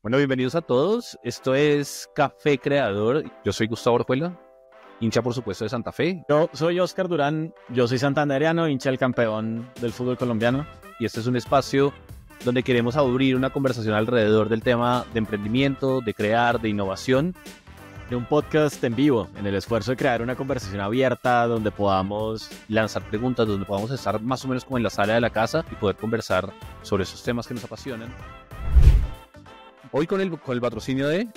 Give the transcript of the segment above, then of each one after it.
Bueno, bienvenidos a todos. Esto es Café Creador. Yo soy Gustavo Orjuela, hincha por supuesto de Santa Fe. Yo soy Oscar Durán, yo soy santandereano, hincha del campeón del fútbol colombiano. Y este es un espacio donde queremos abrir una conversación alrededor del tema de emprendimiento, de crear, de innovación. De un podcast en vivo, en el esfuerzo de crear una conversación abierta donde podamos Lanzar preguntas, donde podamos estar más o menos como en la sala de la casa y poder conversar sobre esos temas que nos apasionan. Hoy con el patrocinio de...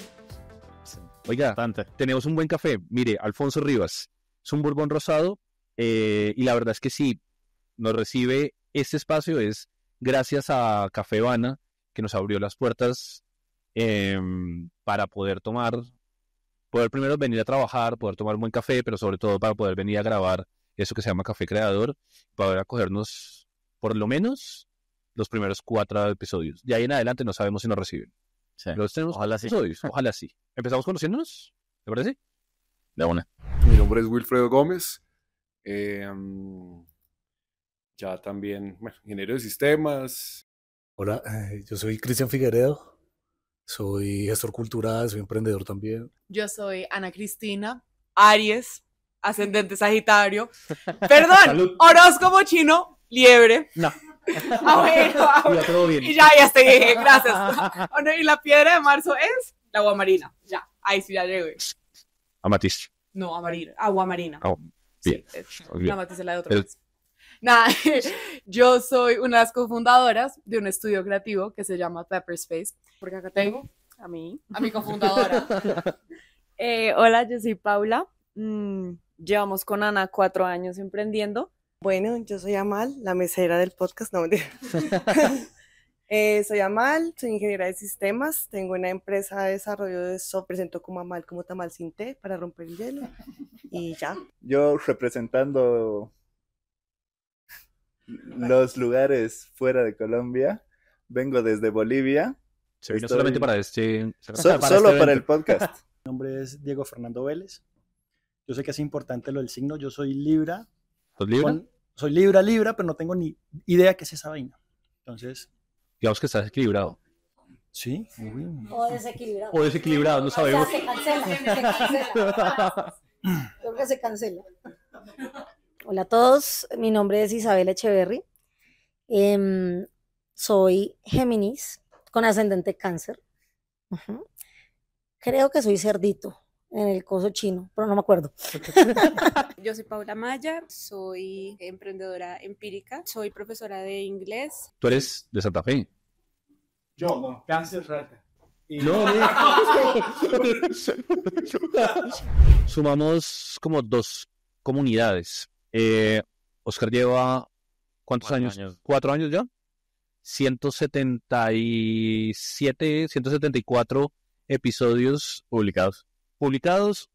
Oiga, tenemos un buen café. Mire, Alfonso Rivas. Es un bourbon rosado y la verdad es que sí, nos recibe este espacio es gracias a Café Habana, que nos abrió las puertas para poder primero venir a trabajar, poder tomar un buen café, pero sobre todo para poder venir a grabar eso que se llama Café Creador, para poder acogernos por lo menos los primeros 4 episodios. De ahí en adelante no sabemos si nos reciben. Sí. Los tenemos Ojalá sí. episodios, ojalá sí. ¿Empezamos conociéndonos? ¿Te parece? De una. Mi nombre es Wilfredo Gómez. Ya también, ingeniero de sistemas. Hola, yo soy Cristian Figueredo, soy gestor cultural, soy emprendedor también. Yo soy Ana Cristina, Aries, ascendente Sagitario. Perdón, Salud. horóscopo chino, liebre. No. Bueno. Ya todo bien. Y ya estoy, gracias. Bueno, y la piedra de marzo es la agua marina. Ya, ahí sí ya llegué. Amatista. No, agua marina. Oh, bien. Sí, Muy bien. la amatista es la de otro. Pero- país. Nada, yo soy una de las cofundadoras de un estudio creativo que se llama Pepper Space, porque acá tengo a mi cofundadora. Hola, yo soy Paula. Llevamos con Ana 4 años emprendiendo. Bueno, yo soy Amal, la mesera del podcast, no mentira. Soy Amal, soy ingeniera de sistemas, tengo una empresa de desarrollo de software, presento como Amal, como tamal sin té para romper el hielo y ya. Yo representando los lugares fuera de Colombia, vengo desde Bolivia. Se vino Estoy- solamente para este... Solo este para evento. el podcast. Mi nombre es Diego Fernando Vélez. Yo sé que es importante lo del signo. Yo soy Libra. ¿Sos libre? Soy Libra, pero no tengo ni idea qué es esa vaina. Entonces, Digamos que estás equilibrado. sí. Uy. O desequilibrado. O desequilibrado, no sabemos. O sea, se cancela. Creo que se cancela. Hola a todos, mi nombre es Isabel Echeverry. Soy Géminis con ascendente Cáncer. Ujú. Creo que soy cerdito en el coso chino, pero no me acuerdo. Yo soy Paula Maya, soy emprendedora empírica, soy profesora de inglés. Tú eres de Santa Fe. Yo no, cáncer rata. No. Sumamos como 2 comunidades. Oscar lleva, ¿cuántos 4 años? años. 4 años ya. 177, 174 episodios publicados,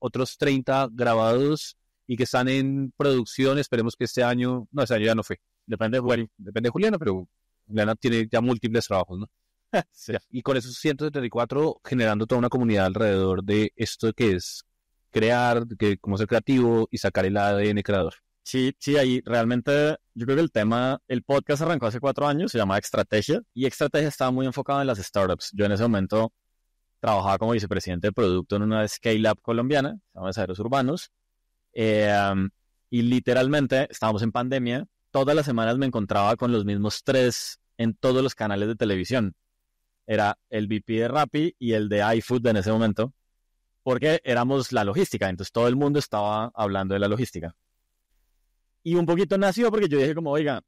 otros 30 grabados y que están en producción. Esperemos que este año ya no fue. Depende de Juli. Depende de Juliana, pero Juliana tiene ya múltiples trabajos, ¿no? Sí. Y con esos 174 generando toda una comunidad alrededor de esto que es crear, cómo ser creativo y sacar el ADN creador. Sí, ahí realmente yo creo que el podcast arrancó hace 4 años, se llama Extrategia, y Extrategia estaba muy enfocado en las startups. Yo en ese momento trabajaba como vicepresidente de producto en una scale-up colombiana, se llama Desarrollos Urbanos, y literalmente estábamos en pandemia, todas las semanas me encontraba con los mismos 3 en todos los canales de televisión. Era el VP de Rappi y el de iFood en ese momento, porque éramos la logística, entonces todo el mundo estaba hablando de la logística. Y un poquito nació porque yo dije como, oiga,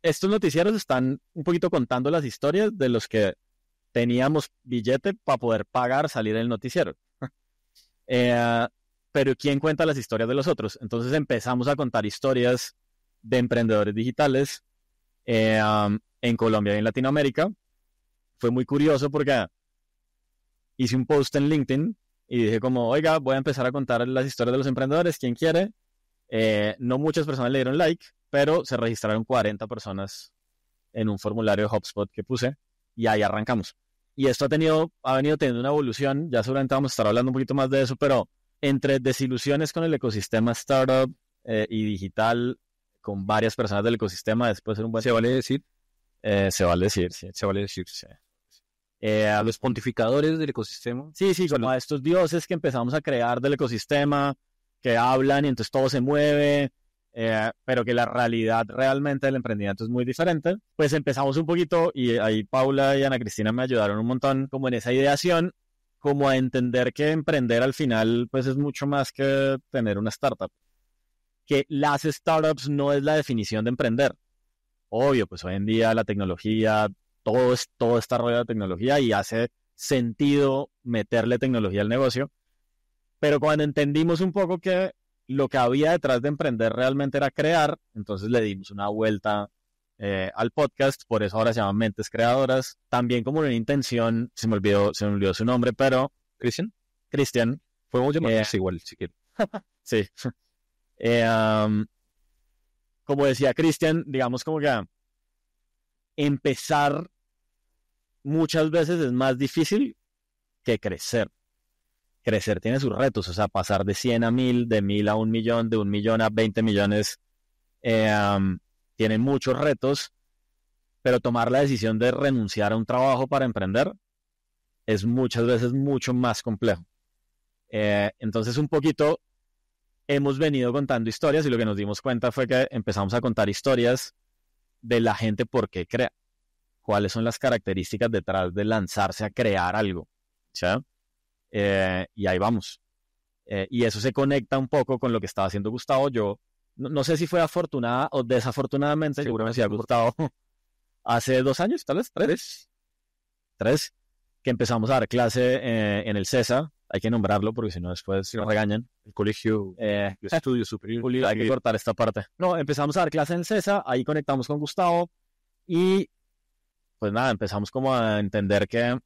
estos noticieros están un poquito contando las historias de los que teníamos billete para poder pagar salir en el noticiero. Pero ¿quién cuenta las historias de los otros? Entonces empezamos a contar historias de emprendedores digitales en Colombia y en Latinoamérica. Fue muy curioso porque hice un post en LinkedIn y dije como, oiga, voy a empezar a contar las historias de los emprendedores, ¿quién quiere? No muchas personas le dieron like, pero se registraron 40 personas en un formulario de HubSpot que puse y ahí arrancamos. Y esto ha venido teniendo una evolución, ya seguramente vamos a estar hablando un poquito más de eso, pero entre desilusiones con el ecosistema startup y digital, con varias personas del ecosistema, después de ser un buen... ¿Se vale decir? Se vale decir, sí. Se vale decir, sí. A los pontificadores del ecosistema. Sí, como a estos dioses que empezamos a crear del ecosistema, que hablan y entonces todo se mueve, pero que la realidad realmente del emprendimiento es muy diferente. Pues empezamos un poquito, y ahí Paula y Ana Cristina me ayudaron un montón como en esa ideación, como a entender que emprender al final pues es mucho más que tener una startup. Que las startups no es la definición de emprender. Obvio, pues hoy en día la tecnología, todo está rodeado de tecnología y hace sentido meterle tecnología al negocio. Pero cuando entendimos un poco que lo que había detrás de emprender realmente era crear, entonces le dimos una vuelta al podcast, por eso ahora se llama Mentes Creadoras. También como una intención, se me olvidó su nombre, pero... Cristian. Podemos llamarnos igual, si quieres. Sí. Como decía Cristian, digamos como que empezar muchas veces es más difícil que crecer. Crecer tiene sus retos, o sea, pasar de 100 a 1000, de 1000 a 1 millón, de 1 millón a 20 millones, tiene muchos retos, pero tomar la decisión de renunciar a un trabajo para emprender es muchas veces mucho más complejo. Entonces un poquito hemos venido contando historias y lo que nos dimos cuenta fue que empezamos a contar historias de la gente por qué crea. Cuáles son las características detrás de lanzarse a crear algo. ¿Sí? Y ahí vamos. Y eso se conecta un poco con lo que estaba haciendo Gustavo. Yo no sé si fue afortunada o desafortunadamente, seguramente Gustavo, hace 2 años, tal vez, 3, que empezamos a dar clase en el CESA. Hay que nombrarlo porque si no después nos regañan. El colegio de estudios superiores. Hay que cortar esta parte. No, empezamos a dar clase en el CESA, ahí conectamos con Gustavo y pues nada, empezamos como a entender que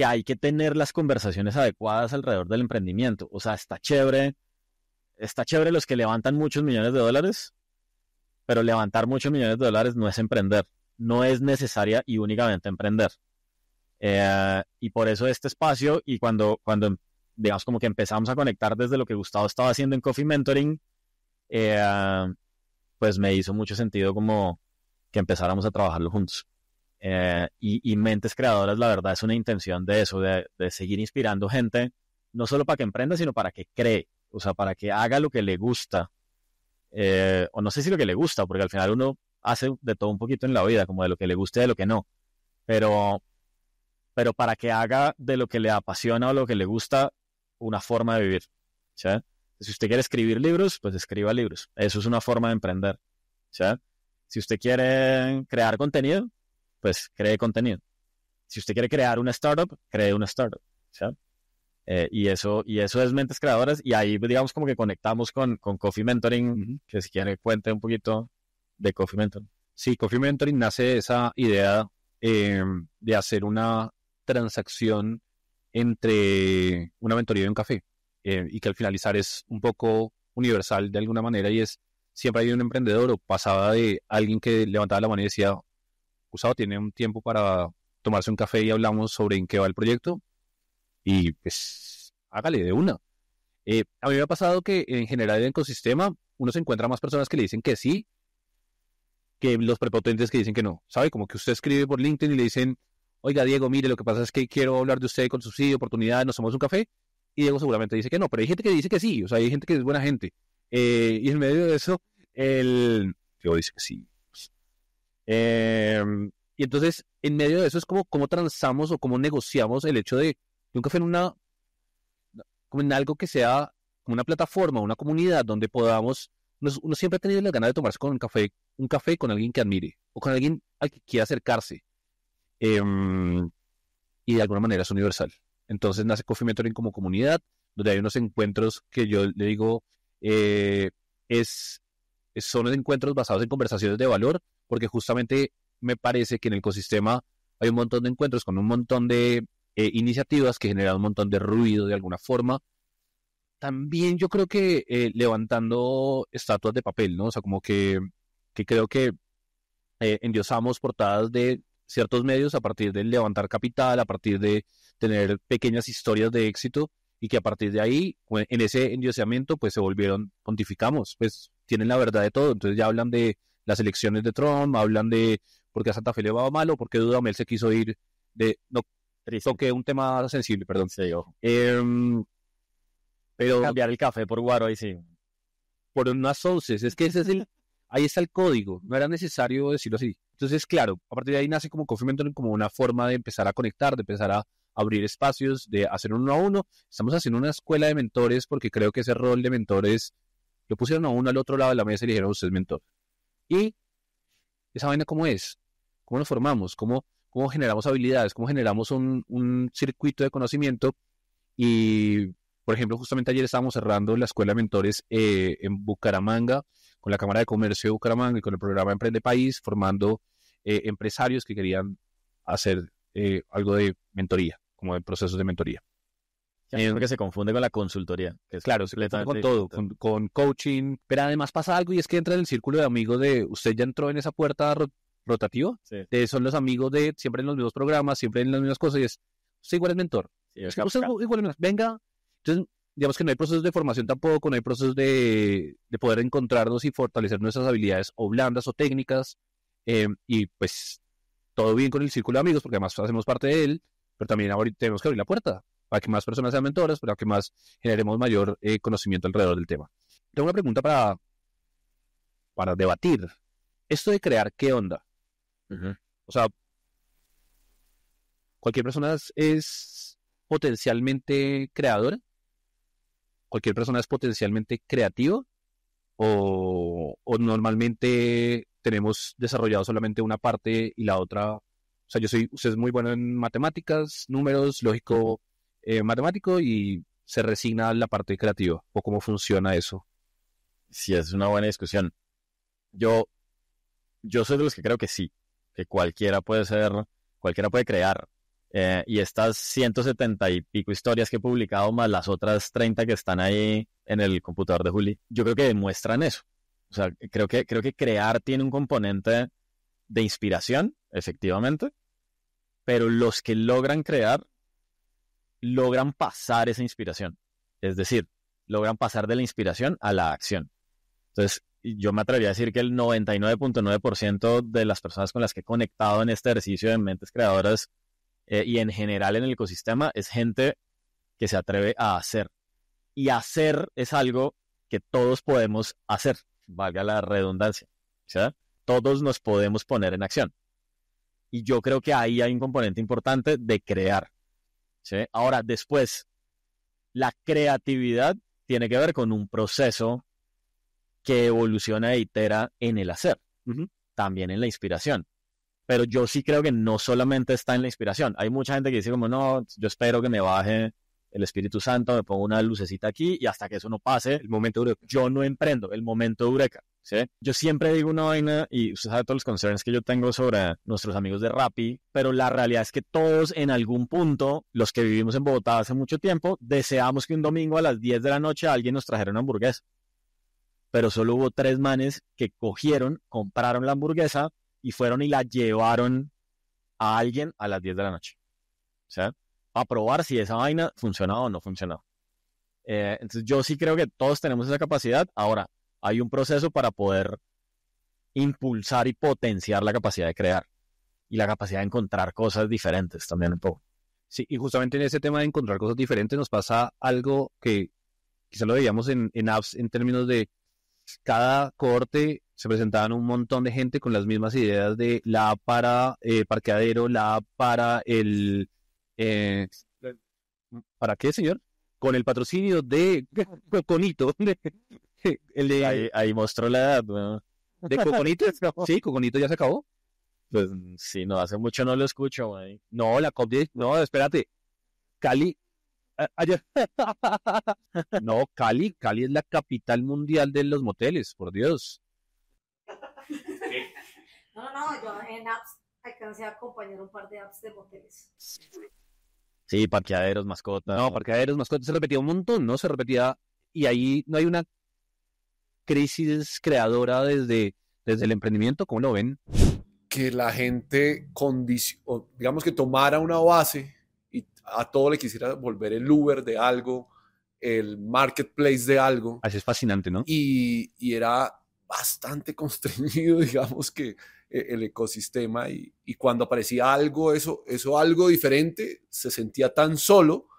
hay que tener las conversaciones adecuadas alrededor del emprendimiento. O sea, está chévere los que levantan muchos millones de dólares, pero levantar muchos millones de dólares no es emprender, no es necesaria y únicamente emprender. Y por eso este espacio, y cuando digamos como que empezamos a conectar desde lo que Gustavo estaba haciendo en Coffee Mentoring, pues me hizo mucho sentido como que empezáramos a trabajarlo juntos. Y Mentes Creadoras, la verdad, es una intención de eso, de seguir inspirando gente, no solo para que emprenda, sino para que cree, o sea, para que haga lo que le gusta, o no sé si lo que le gusta, porque al final uno hace de todo un poquito en la vida, como de lo que le gusta y de lo que no, pero para que haga de lo que le apasiona o lo que le gusta una forma de vivir. ¿Sí? Si usted quiere escribir libros, pues escriba libros. Eso es una forma de emprender. ¿Sí? Si usted quiere crear contenido, pues cree contenido. Si usted quiere crear una startup, cree una startup. ¿Sí? Y eso es Mentes Creadoras. Y ahí, digamos, como que conectamos con Coffee Mentoring, que si quiere cuente un poquito de Coffee Mentoring. Sí, Coffee Mentoring nace de esa idea de hacer una transacción entre una mentoría y un café, y que al finalizar es un poco universal de alguna manera, y es siempre hay un emprendedor o pasaba de alguien que levantaba la mano y decía, Gustavo, ¿tiene un tiempo para tomarse un café y hablamos sobre en qué va el proyecto? Y pues hágale de una. A mí me ha pasado que en general en el ecosistema uno se encuentra más personas que le dicen que sí que los prepotentes que dicen que no, ¿sabe? Como que usted escribe por LinkedIn y le dicen, oiga, Diego, mire, lo que pasa es que quiero hablar de usted con subsidio, oportunidad, nos tomamos un café, y Diego seguramente dice que no, pero hay gente que dice que sí, o sea, hay gente que es buena gente, y en medio de eso, Diego dice que sí. Y entonces, en medio de eso es como cómo transamos o cómo negociamos el hecho de un café como en algo que sea como una plataforma, una comunidad donde podamos, uno siempre ha tenido las ganas de tomarse con un café con alguien que admire, o con alguien al que quiera acercarse. Y de alguna manera es universal. Entonces nace Coffee Mentoring como comunidad, donde hay unos encuentros que yo le digo, son encuentros basados en conversaciones de valor, porque justamente me parece que en el ecosistema hay un montón de encuentros con un montón de iniciativas que generan un montón de ruido de alguna forma. También yo creo que levantando estatuas de papel, ¿no? O sea, como que creo que endiosamos portadas de ciertos medios a partir de levantar capital, a partir de tener pequeñas historias de éxito, y que a partir de ahí, en ese endiosamiento, pues se volvieron, pontificamos, pues tienen la verdad de todo. Entonces ya hablan de las elecciones de Trump, hablan de porque a Santa Fe le va mal o porque Dudamel se quiso ir de... No, toqué un tema sensible, perdón. Sí, ojo. Pero Cambiar el café por guaro, ahí sí. por unas sauces, es que ese es ahí está el código, no era necesario decirlo así. Entonces, claro, a partir de ahí nace como Coffee Mentoring como una forma de empezar a conectar, de empezar a abrir espacios, de hacer uno a uno. Estamos haciendo una escuela de mentores porque creo que ese rol de mentores lo pusieron a uno al otro lado de la mesa y le dijeron, usted es mentor. Y esa vaina, ¿cómo es? ¿Cómo nos formamos? ¿Cómo generamos habilidades? ¿Cómo generamos un circuito de conocimiento? Y, por ejemplo, justamente ayer estábamos cerrando la escuela de mentores en Bucaramanga, con la Cámara de Comercio de Bucaramanga y con el programa Emprende País, formando empresarios que querían hacer algo de mentoría, como de procesos de mentoría. Porque se confunde con la consultoría. Que es Claro, se confunde con todo, con coaching, pero además pasa algo y es que entra en el círculo de amigos de, usted ya entró en esa puerta rotativa, Sí. son los amigos de siempre en los mismos programas, siempre en las mismas cosas y es, usted igual es mentor, Sí, usted igual es mentor, venga, entonces digamos que no hay procesos de formación tampoco, no hay procesos de poder encontrarnos y fortalecer nuestras habilidades o blandas o técnicas, y pues todo bien con el círculo de amigos porque además hacemos parte de él, pero también ahora tenemos que abrir la puerta para que más personas sean mentoras, para que más generemos mayor conocimiento alrededor del tema. Tengo una pregunta para debatir. Esto de crear, ¿qué onda? O sea, ¿cualquier persona es potencialmente creadora? ¿Cualquier persona es potencialmente creativa? ¿O normalmente tenemos desarrollado solamente una parte y la otra? O sea, usted es muy bueno en matemáticas, números, lógico, matemático y se resigna a la parte creativa. ¿O cómo funciona eso? Sí, es una buena discusión. Yo soy de los que creo que sí, que cualquiera puede crear. Y estas 170 y pico historias que he publicado, más las otras 30 que están ahí en el computador de Juli, yo creo que demuestran eso. O sea, creo que crear tiene un componente de inspiración, efectivamente, pero los que logran crear, logran pasar esa inspiración. Es decir, logran pasar de la inspiración a la acción. Entonces, yo me atrevería a decir que el 99.9% de las personas con las que he conectado en este ejercicio de mentes creadoras y en general en el ecosistema es gente que se atreve a hacer. Y hacer es algo que todos podemos hacer, valga la redundancia. ¿Sí? Todos nos podemos poner en acción. Y yo creo que ahí hay un componente importante de crear. ¿Sí? Ahora, después, la creatividad tiene que ver con un proceso que evoluciona e itera en el hacer, también en la inspiración. Pero yo sí creo que no solamente está en la inspiración. Hay mucha gente que dice como, no, yo espero que me baje el Espíritu Santo, me pongo una lucecita aquí y hasta que eso no pase, el momento eureka. Yo no emprendo, el momento eureka. ¿Sí? Yo siempre digo una vaina y usted sabe todos los concerns que yo tengo sobre nuestros amigos de Rappi, pero la realidad es que todos en algún punto, los que vivimos en Bogotá hace mucho tiempo, deseamos que un domingo a las 10 de la noche alguien nos trajera una hamburguesa. Pero solo hubo 3 manes que cogieron, compraron la hamburguesa y fueron y la llevaron a alguien a las 10 de la noche. ¿Sí? A probar si esa vaina funcionaba o no funcionaba. Entonces yo sí creo que todos tenemos esa capacidad. Ahora, hay un proceso para poder impulsar y potenciar la capacidad de crear y la capacidad de encontrar cosas diferentes también un poco. Sí, y justamente en ese tema de encontrar cosas diferentes nos pasa algo que quizá lo veíamos en apps en términos de cada cohorte se presentaban un montón de gente con las mismas ideas de la app para parqueadero, la app para el... ¿para qué, señor? Con el patrocinio de Coconito. Ahí mostró la edad, ¿no? ¿De Coconito? Sí, Coconito ya se acabó. Pues sí, no, hace mucho no lo escucho, güey. No, la COP10, no, espérate. Cali... ayer. No, Cali es la capital mundial de los moteles, por Dios. No, yo en apps alcancé a acompañar un par de apps de moteles. Sí, parqueaderos, mascotas. No, parqueaderos, mascotas, se repetía un montón, ¿no? Se repetía, y ahí no hay una crisis creadora desde el emprendimiento, ¿cómo lo ven? Que la gente, digamos que tomara una base y a todo le quisiera volver el Uber de algo, el marketplace de algo. Así es fascinante, ¿no? Y era bastante constreñido, digamos que el ecosistema y cuando aparecía algo, eso algo diferente, se sentía tan solo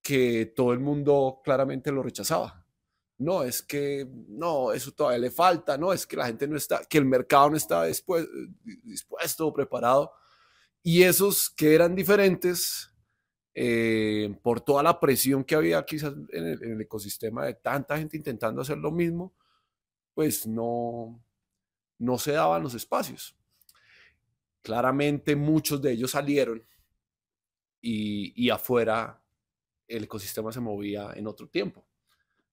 que todo el mundo claramente lo rechazaba. No, es que no, eso todavía le falta, no, es que la gente no está, que el mercado no está dispuesto o preparado. Y esos que eran diferentes, por toda la presión que había quizás en el ecosistema de tanta gente intentando hacer lo mismo, pues no se daban los espacios. Claramente muchos de ellos salieron y afuera el ecosistema se movía en otro tiempo,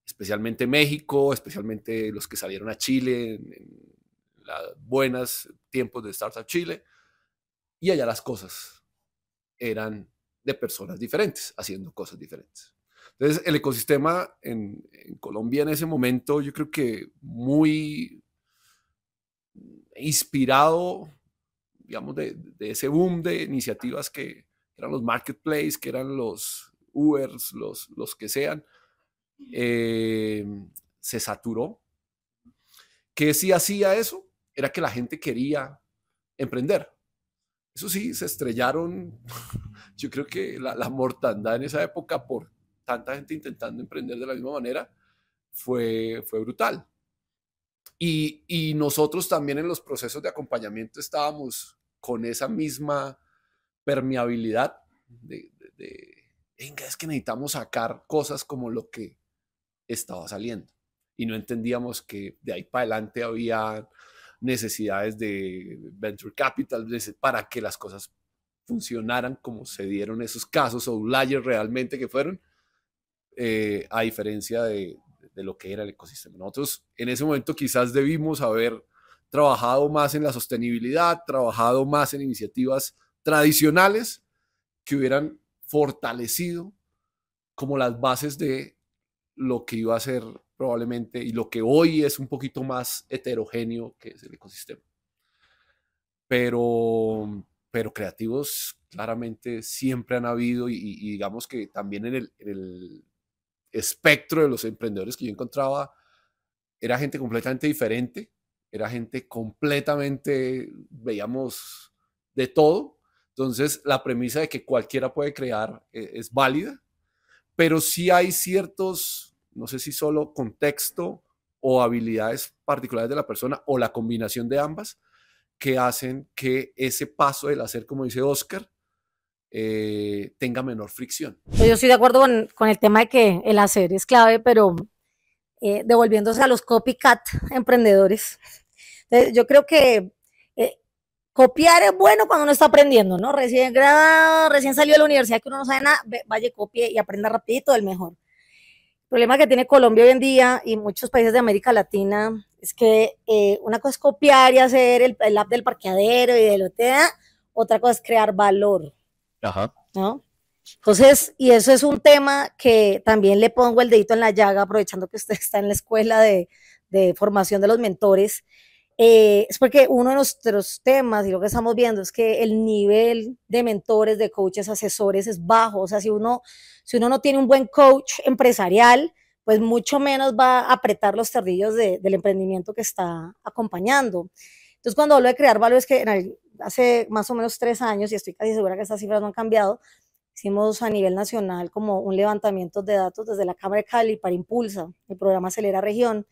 especialmente México, especialmente los que salieron a Chile en los buenos tiempos de Startup Chile, y allá las cosas eran de personas diferentes, haciendo cosas diferentes. Entonces, el ecosistema en Colombia en ese momento, yo creo que muy inspirado, digamos, de ese boom de iniciativas que eran los marketplaces, que eran los Ubers, los que sean, se saturó. ¿Qué sí hacía eso? Era que la gente quería emprender. Eso sí, se estrellaron. Yo creo que la mortandad en esa época por tanta gente intentando emprender de la misma manera fue brutal. Y nosotros también en los procesos de acompañamiento estábamos con esa misma permeabilidad de venga, es que necesitamos sacar cosas como lo que estaba saliendo. Y no entendíamos que de ahí para adelante había necesidades de venture capital para que las cosas funcionaran como se dieron esos casos outliers realmente que fueron, a diferencia de lo que era el ecosistema. Nosotros en ese momento quizás debimos haber trabajado más en la sostenibilidad, trabajado más en iniciativas tradicionales que hubieran fortalecido como las bases de lo que iba a ser probablemente y lo que hoy es un poquito más heterogéneo que es el ecosistema. Pero creativos claramente siempre han habido y digamos que también en el espectro de los emprendedores que yo encontraba era gente completamente diferente, era gente completamente, veíamos de todo. Entonces la premisa de que cualquiera puede crear es válida, pero sí hay ciertos, no sé si solo contexto o habilidades particulares de la persona o la combinación de ambas que hacen que ese paso del hacer, como dice Oscar, tenga menor fricción. Yo estoy de acuerdo con el tema de que el hacer es clave, pero devolviéndose a los copycat emprendedores, yo creo que copiar es bueno cuando uno está aprendiendo, ¿no? Recién graduado, recién salió de la universidad que uno no sabe nada, vaya, copie y aprenda rapidito, el mejor. El problema que tiene Colombia hoy en día y muchos países de América Latina es que una cosa es copiar y hacer el app del parqueadero y de lo que da, otra cosa es crear valor. Ajá. ¿No? Entonces, y eso es un tema que también le pongo el dedito en la llaga, aprovechando que usted está en la escuela de formación de los mentores, es porque uno de nuestros temas y lo que estamos viendo es que el nivel de mentores, de coaches, asesores es bajo. O sea, si uno no tiene un buen coach empresarial, pues mucho menos va a apretar los tardillos del emprendimiento que está acompañando. Entonces, cuando hablo de crear valor, es que hace más o menos 3 años, y estoy casi segura que estas cifras no han cambiado, hicimos a nivel nacional como un levantamiento de datos desde la Cámara de Cali para Impulsa, el programa Acelera Región.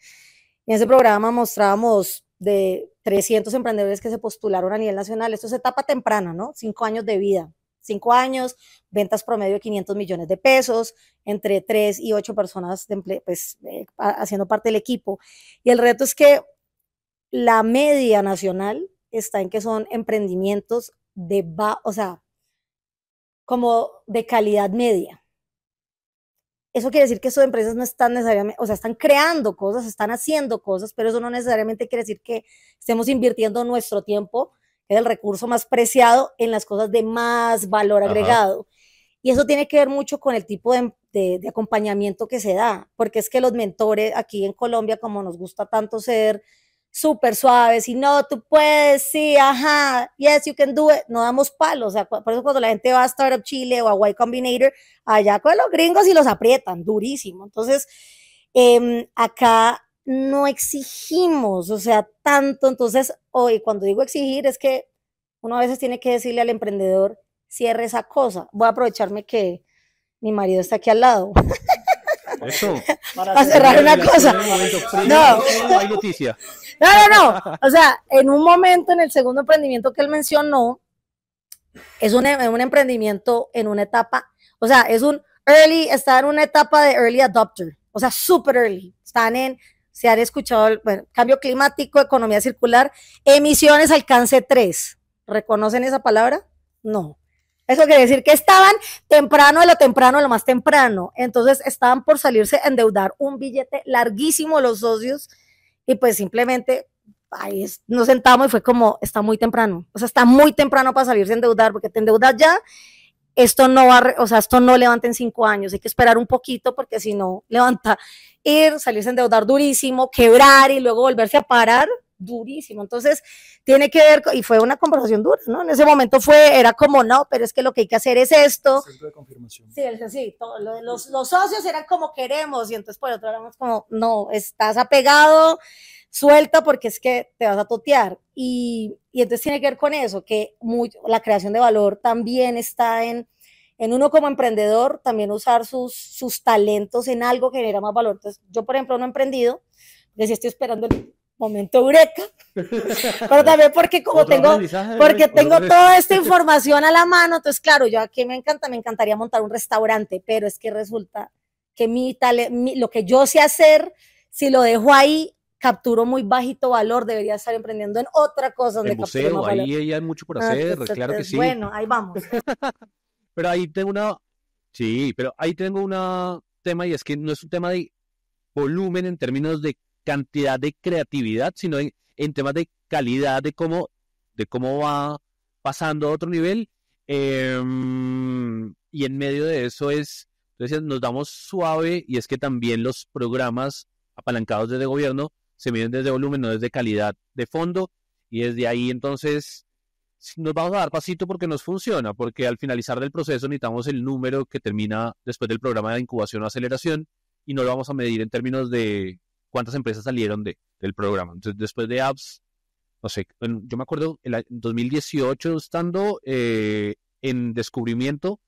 Y en ese programa mostrábamos de 300 emprendedores que se postularon a nivel nacional. Esto es etapa temprana, ¿no? 5 años de vida. 5 años, ventas promedio de 500 millones de pesos, entre 3 y 8 personas haciendo parte del equipo. Y el reto es que la media nacional está en que son emprendimientos como de calidad media. Eso quiere decir que estas empresas no están necesariamente, o sea, están creando cosas, están haciendo cosas, pero eso no necesariamente quiere decir que estemos invirtiendo nuestro tiempo, que es el recurso más preciado, en las cosas de más valor agregado. Y eso tiene que ver mucho con el tipo de acompañamiento que se da, porque es que los mentores aquí en Colombia, como nos gusta tanto ser súper suaves y no, tú puedes, sí, ajá, yes, you can do it, no damos palos. O sea, por eso cuando la gente va a Startup Chile o a Y Combinator, allá con los gringos y los aprietan durísimo. Entonces, acá no exigimos, o sea, tanto. Entonces, hoy cuando digo exigir es que uno a veces tiene que decirle al emprendedor, cierre esa cosa. Voy a aprovecharme que mi marido está aquí al lado. Eso. Para cerrar una cosa. No. Hay noticia. No. O sea, en un momento, en el segundo emprendimiento que él mencionó, es un emprendimiento en una etapa, o sea, está en una etapa de early adopter, o sea, super early. Se han escuchado, bueno, cambio climático, economía circular, emisiones alcance 3. ¿Reconocen esa palabra? No. Eso quiere decir que estaban temprano, de lo más temprano. Entonces estaban por salirse a endeudar un billete larguísimo los socios y pues simplemente ahí nos sentamos y fue como, está muy temprano. O sea, está muy temprano para salirse a endeudar porque te endeudas ya. Esto no esto no levanta en 5 años. Hay que esperar un poquito porque si no levanta, salirse a endeudar durísimo, quebrar y luego volverse a parar. Durísimo, entonces tiene que ver, y fue una conversación dura, ¿no? En ese momento era como, no, pero es que lo que hay que hacer es esto. Centro de confirmación. Sí, los socios eran como queremos, y entonces por otro lado éramos como, no, estás apegado, suelta porque es que te vas a totear, y entonces tiene que ver con eso, que la creación de valor también está en uno como emprendedor, también usar sus talentos en algo que genera más valor. Entonces yo, por ejemplo, no he emprendido, porque estoy esperando el momento eureka, pero también porque tengo toda esta información a la mano, entonces claro, yo aquí me encantaría montar un restaurante, pero es que resulta que lo que yo sé hacer, si lo dejo ahí, capturo muy bajito valor, debería estar emprendiendo en otra cosa donde capture más valor. Ahí hay mucho por hacer, claro que sí. Bueno, ahí vamos. Pero ahí tengo un tema, y es que no es un tema de volumen en términos de cantidad de creatividad, sino en temas de calidad, de cómo va pasando a otro nivel, y en medio de eso entonces nos damos suave, y es que también los programas apalancados desde gobierno se miden desde volumen, no desde calidad de fondo, y desde ahí entonces nos vamos a dar pasito porque nos funciona, porque al finalizar del proceso necesitamos el número que termina después del programa de incubación o aceleración, y no lo vamos a medir en términos de cuántas empresas salieron del programa. Entonces, después de apps, no sé, yo me acuerdo en 2018 estando en descubrimiento,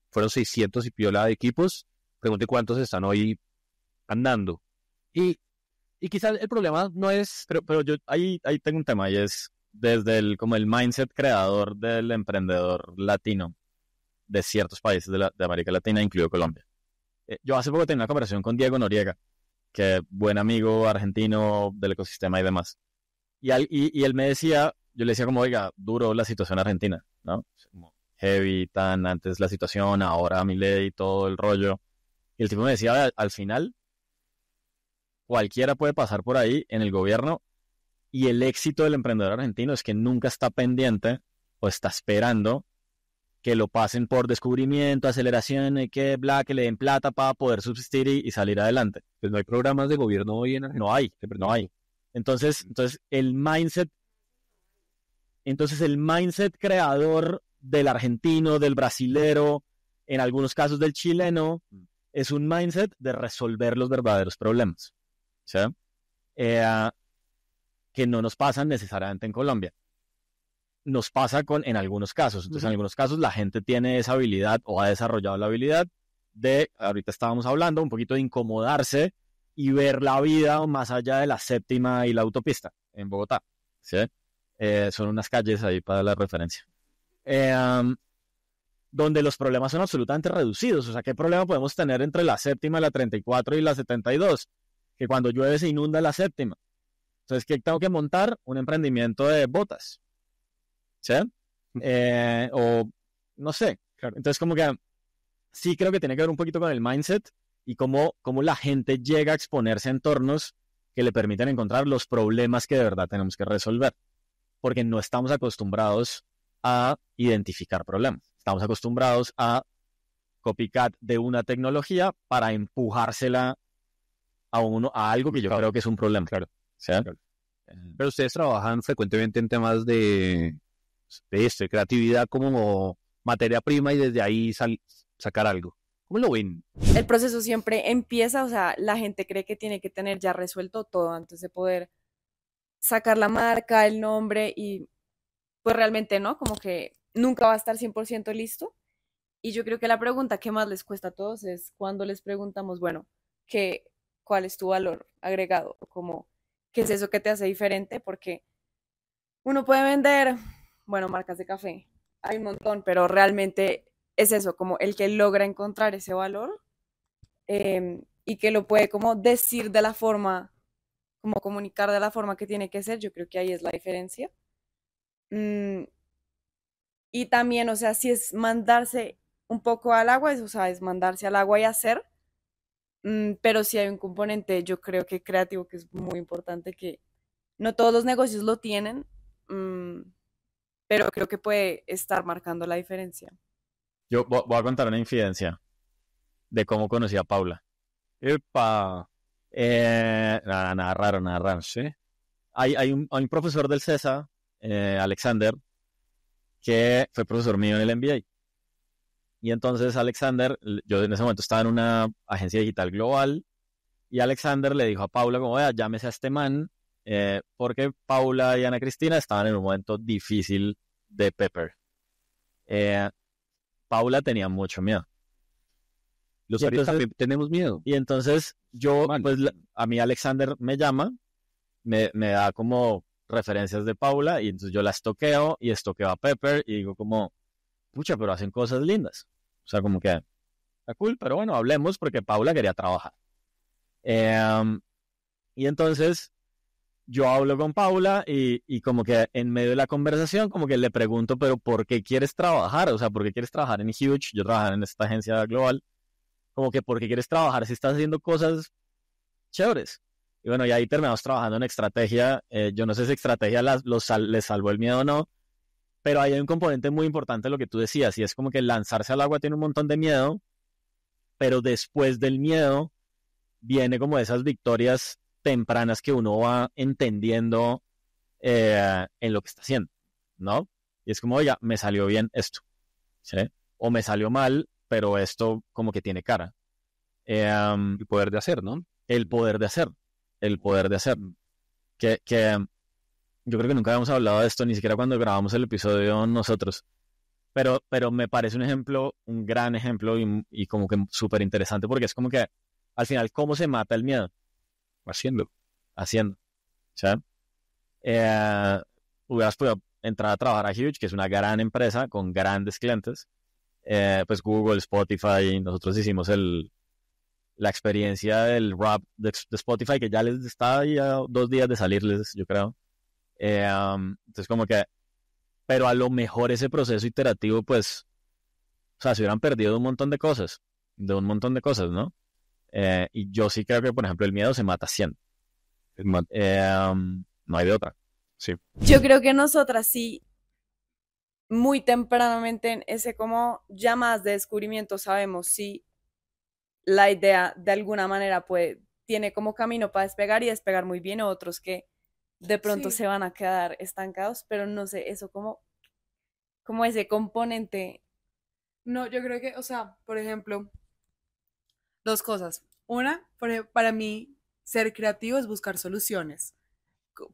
fueron 600 y piola de equipos. Pregunté cuántos están hoy andando. Y quizás el problema no es... Pero yo ahí tengo un tema, y es desde como el mindset creador del emprendedor latino de ciertos países de América Latina, incluido Colombia. Yo hace poco tenía una conversación con Diego Noriega, que buen amigo argentino del ecosistema y demás. Y él me decía, yo le decía como, oiga, duro la situación argentina, ¿no? Como heavy, antes la situación, ahora Milei, todo el rollo. Y el tipo me decía, al final, cualquiera puede pasar por ahí en el gobierno, y el éxito del emprendedor argentino es que nunca está pendiente o está esperando que lo pasen por descubrimiento, aceleración, que le den plata para poder subsistir y salir adelante. Pues no hay programas de gobierno hoy en Argentina. No hay. Entonces el mindset creador del argentino, del brasilero, en algunos casos del chileno, es un mindset de resolver los verdaderos problemas, ¿sí? Que no nos pasan necesariamente en Colombia. Nos pasa en algunos casos. Entonces, en algunos casos la gente tiene esa habilidad o ha desarrollado la habilidad de, ahorita estábamos hablando, un poquito de incomodarse y ver la vida más allá de la séptima y la autopista en Bogotá, ¿sí? Son unas calles ahí para la referencia. Donde los problemas son absolutamente reducidos. O sea, ¿qué problema podemos tener entre la séptima, la 34 y la 72? Que cuando llueve se inunda la séptima. Entonces, ¿qué tengo que montar? Un emprendimiento de botas, ¿sí? O no sé. Claro. Entonces, como que sí creo que tiene que ver un poquito con el mindset y cómo la gente llega a exponerse a entornos que le permiten encontrar los problemas que de verdad tenemos que resolver. Porque no estamos acostumbrados a identificar problemas. Estamos acostumbrados a copycat de una tecnología para empujársela a algo que yo creo que es un problema. Claro. ¿Sí? Claro. Pero ustedes trabajan frecuentemente en temas de creatividad como materia prima, y desde ahí sacar algo. ¿Cómo lo ven? El proceso siempre empieza, o sea, la gente cree que tiene que tener ya resuelto todo antes de poder sacar la marca, el nombre y pues realmente no, como que nunca va a estar 100% listo. Y yo creo que la pregunta que más les cuesta a todos es cuando les preguntamos, bueno, ¿cuál es tu valor agregado? O como, ¿qué es eso que te hace diferente? Porque uno puede vender, bueno, marcas de café, hay un montón, pero realmente es eso, como el que logra encontrar ese valor y que lo puede como decir de la forma, como comunicar de la forma que tiene que ser, yo creo que ahí es la diferencia. Y también, o sea, si es mandarse un poco al agua, o sea, es mandarse al agua y hacer, pero sí hay un componente, yo creo que creativo, que es muy importante, que no todos los negocios lo tienen, pero creo que puede estar marcando la diferencia. Yo voy a contar una infidencia de cómo conocí a Paula. ¡Epa! Nada raro, nada raro. ¿Sí? Hay un profesor del CESA, Alexander, que fue profesor mío en el MBA. Y entonces Alexander, yo en ese momento estaba en una agencia digital global, y Alexander le dijo a Paula como, vea, llámese a este man, porque Paula y Ana Cristina estaban en un momento difícil de Pepper. Paula tenía mucho miedo. Los Y artistas entonces- tenemos miedo. Y entonces yo, Mal. pues a mí Alexander me llama, me da como referencias de Paula, y entonces yo la estoqueo y estoqueo a Pepper y digo como, pucha, pero hacen cosas lindas. O sea, como que está cool, pero bueno, hablemos porque Paula quería trabajar. Y entonces yo hablo con Paula y como que en medio de la conversación como que le pregunto, pero ¿por qué quieres trabajar? O sea, ¿por qué quieres trabajar en Huge? Yo trabajaba en esta agencia global. Como que ¿por qué quieres trabajar si estás haciendo cosas chéveres? Y bueno, y ahí terminamos trabajando en estrategia. Yo no sé si estrategia les salvó el miedo o no, pero ahí hay un componente muy importante de lo que tú decías, y es como que lanzarse al agua tiene un montón de miedo, pero después del miedo viene como esas victorias tempranas que uno va entendiendo en lo que está haciendo, ¿no? Y es como, oiga, me salió bien esto, ¿sí? O me salió mal, pero esto como que tiene cara. El poder de hacer, ¿no? El poder de hacer. Que yo creo que nunca habíamos hablado de esto, ni siquiera cuando grabamos el episodio nosotros. Pero me parece un ejemplo, un gran ejemplo y como que súper interesante, porque es como que al final, ¿cómo se mata el miedo? Haciendo. ¿Sí? Hubieras podido entrar a trabajar a Huge, que es una gran empresa con grandes clientes. Pues Google, Spotify, nosotros hicimos la experiencia del rap de Spotify, que ya les está ahí a 2 días de salirles, yo creo. Entonces como que, pero a lo mejor ese proceso iterativo, pues, o sea, se hubieran perdido un montón de cosas, ¿no? Y yo sí creo que, por ejemplo, el miedo se mata haciendo. No hay de otra. Sí. Yo creo que nosotras sí, muy tempranamente en ese como llamadas de descubrimiento sabemos si la idea de alguna manera tiene como camino para despegar y despegar muy bien, o otros que de pronto Sí. se van a quedar estancados, pero no sé, eso como ese componente. No, yo creo que, o sea, por ejemplo, dos cosas. Una, para mí, ser creativo es buscar soluciones.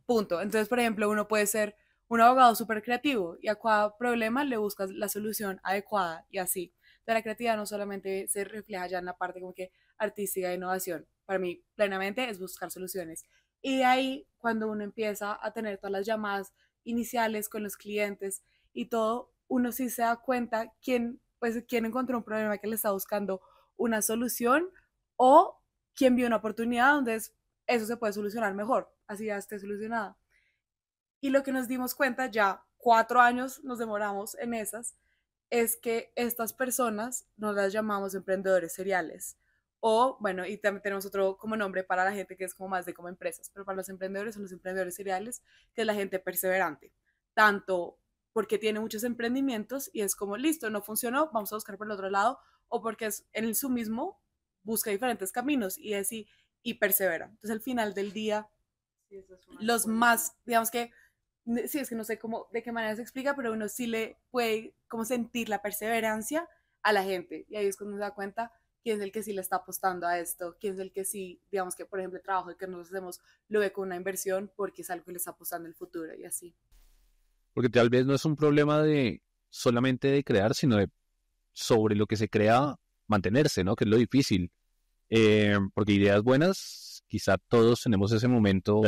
Punto. Entonces, por ejemplo, uno puede ser un abogado súper creativo y a cada problema le buscas la solución adecuada y así. De la creatividad no solamente se refleja ya en la parte como que artística de innovación. Para mí, plenamente es buscar soluciones. Y de ahí, cuando uno empieza a tener todas las llamadas iniciales con los clientes y todo, uno sí se da cuenta quién encontró un problema que le está buscando una solución o quién vio una oportunidad donde eso se puede solucionar mejor, así ya esté solucionada. Y lo que nos dimos cuenta, ya 4 años nos demoramos en esas, es que estas personas nos las llamamos emprendedores seriales. O, bueno, y también tenemos otro como nombre para la gente que es como más de como empresas, pero para los emprendedores son los emprendedores seriales, que es la gente perseverante. Tanto porque tiene muchos emprendimientos y es como, listo, no funcionó, vamos a buscar por el otro lado, o porque es en su mismo busca diferentes caminos y persevera. Entonces, al final del día, los más, digamos que, sí, es que no sé cómo, de qué manera se explica, pero uno sí le puede como sentir la perseverancia a la gente. Y ahí es cuando uno se da cuenta quién es el que sí le está apostando a esto, quién es el que sí, digamos que por ejemplo el trabajo que nosotros hacemos lo ve con una inversión porque es algo que le está apostando el futuro y así. Porque tal vez no es un problema de solamente de crear, sino de sobre lo que se crea mantenerse, ¿no? Que es lo difícil. Porque ideas buenas, quizá todos tenemos ese momento,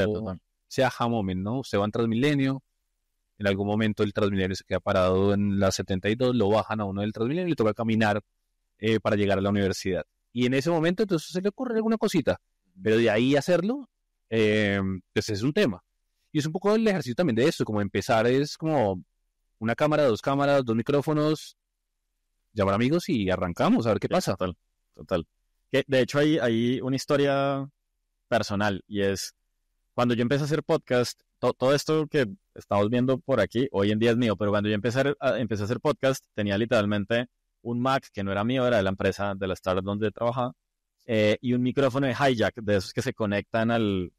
ese aha moment, ¿no? Usted va en Transmilenio, en algún momento el Transmilenio se queda parado en la 72, lo bajan a uno del Transmilenio y le toca caminar para llegar a la universidad. Y en ese momento entonces se le ocurre alguna cosita, pero de ahí hacerlo, pues es un tema. Y es un poco el ejercicio también de esto, como empezar es como una cámara, dos micrófonos, llamar amigos y arrancamos a ver qué pasa. Total. Que, de hecho, hay una historia personal y es cuando yo empecé a hacer podcast, todo esto que estamos viendo por aquí, hoy en día es mío, pero cuando yo empecé a hacer podcast, tenía literalmente un Mac que no era mío, era de la empresa, de la startup donde trabajaba, y un micrófono de hijack, de esos que se conectan al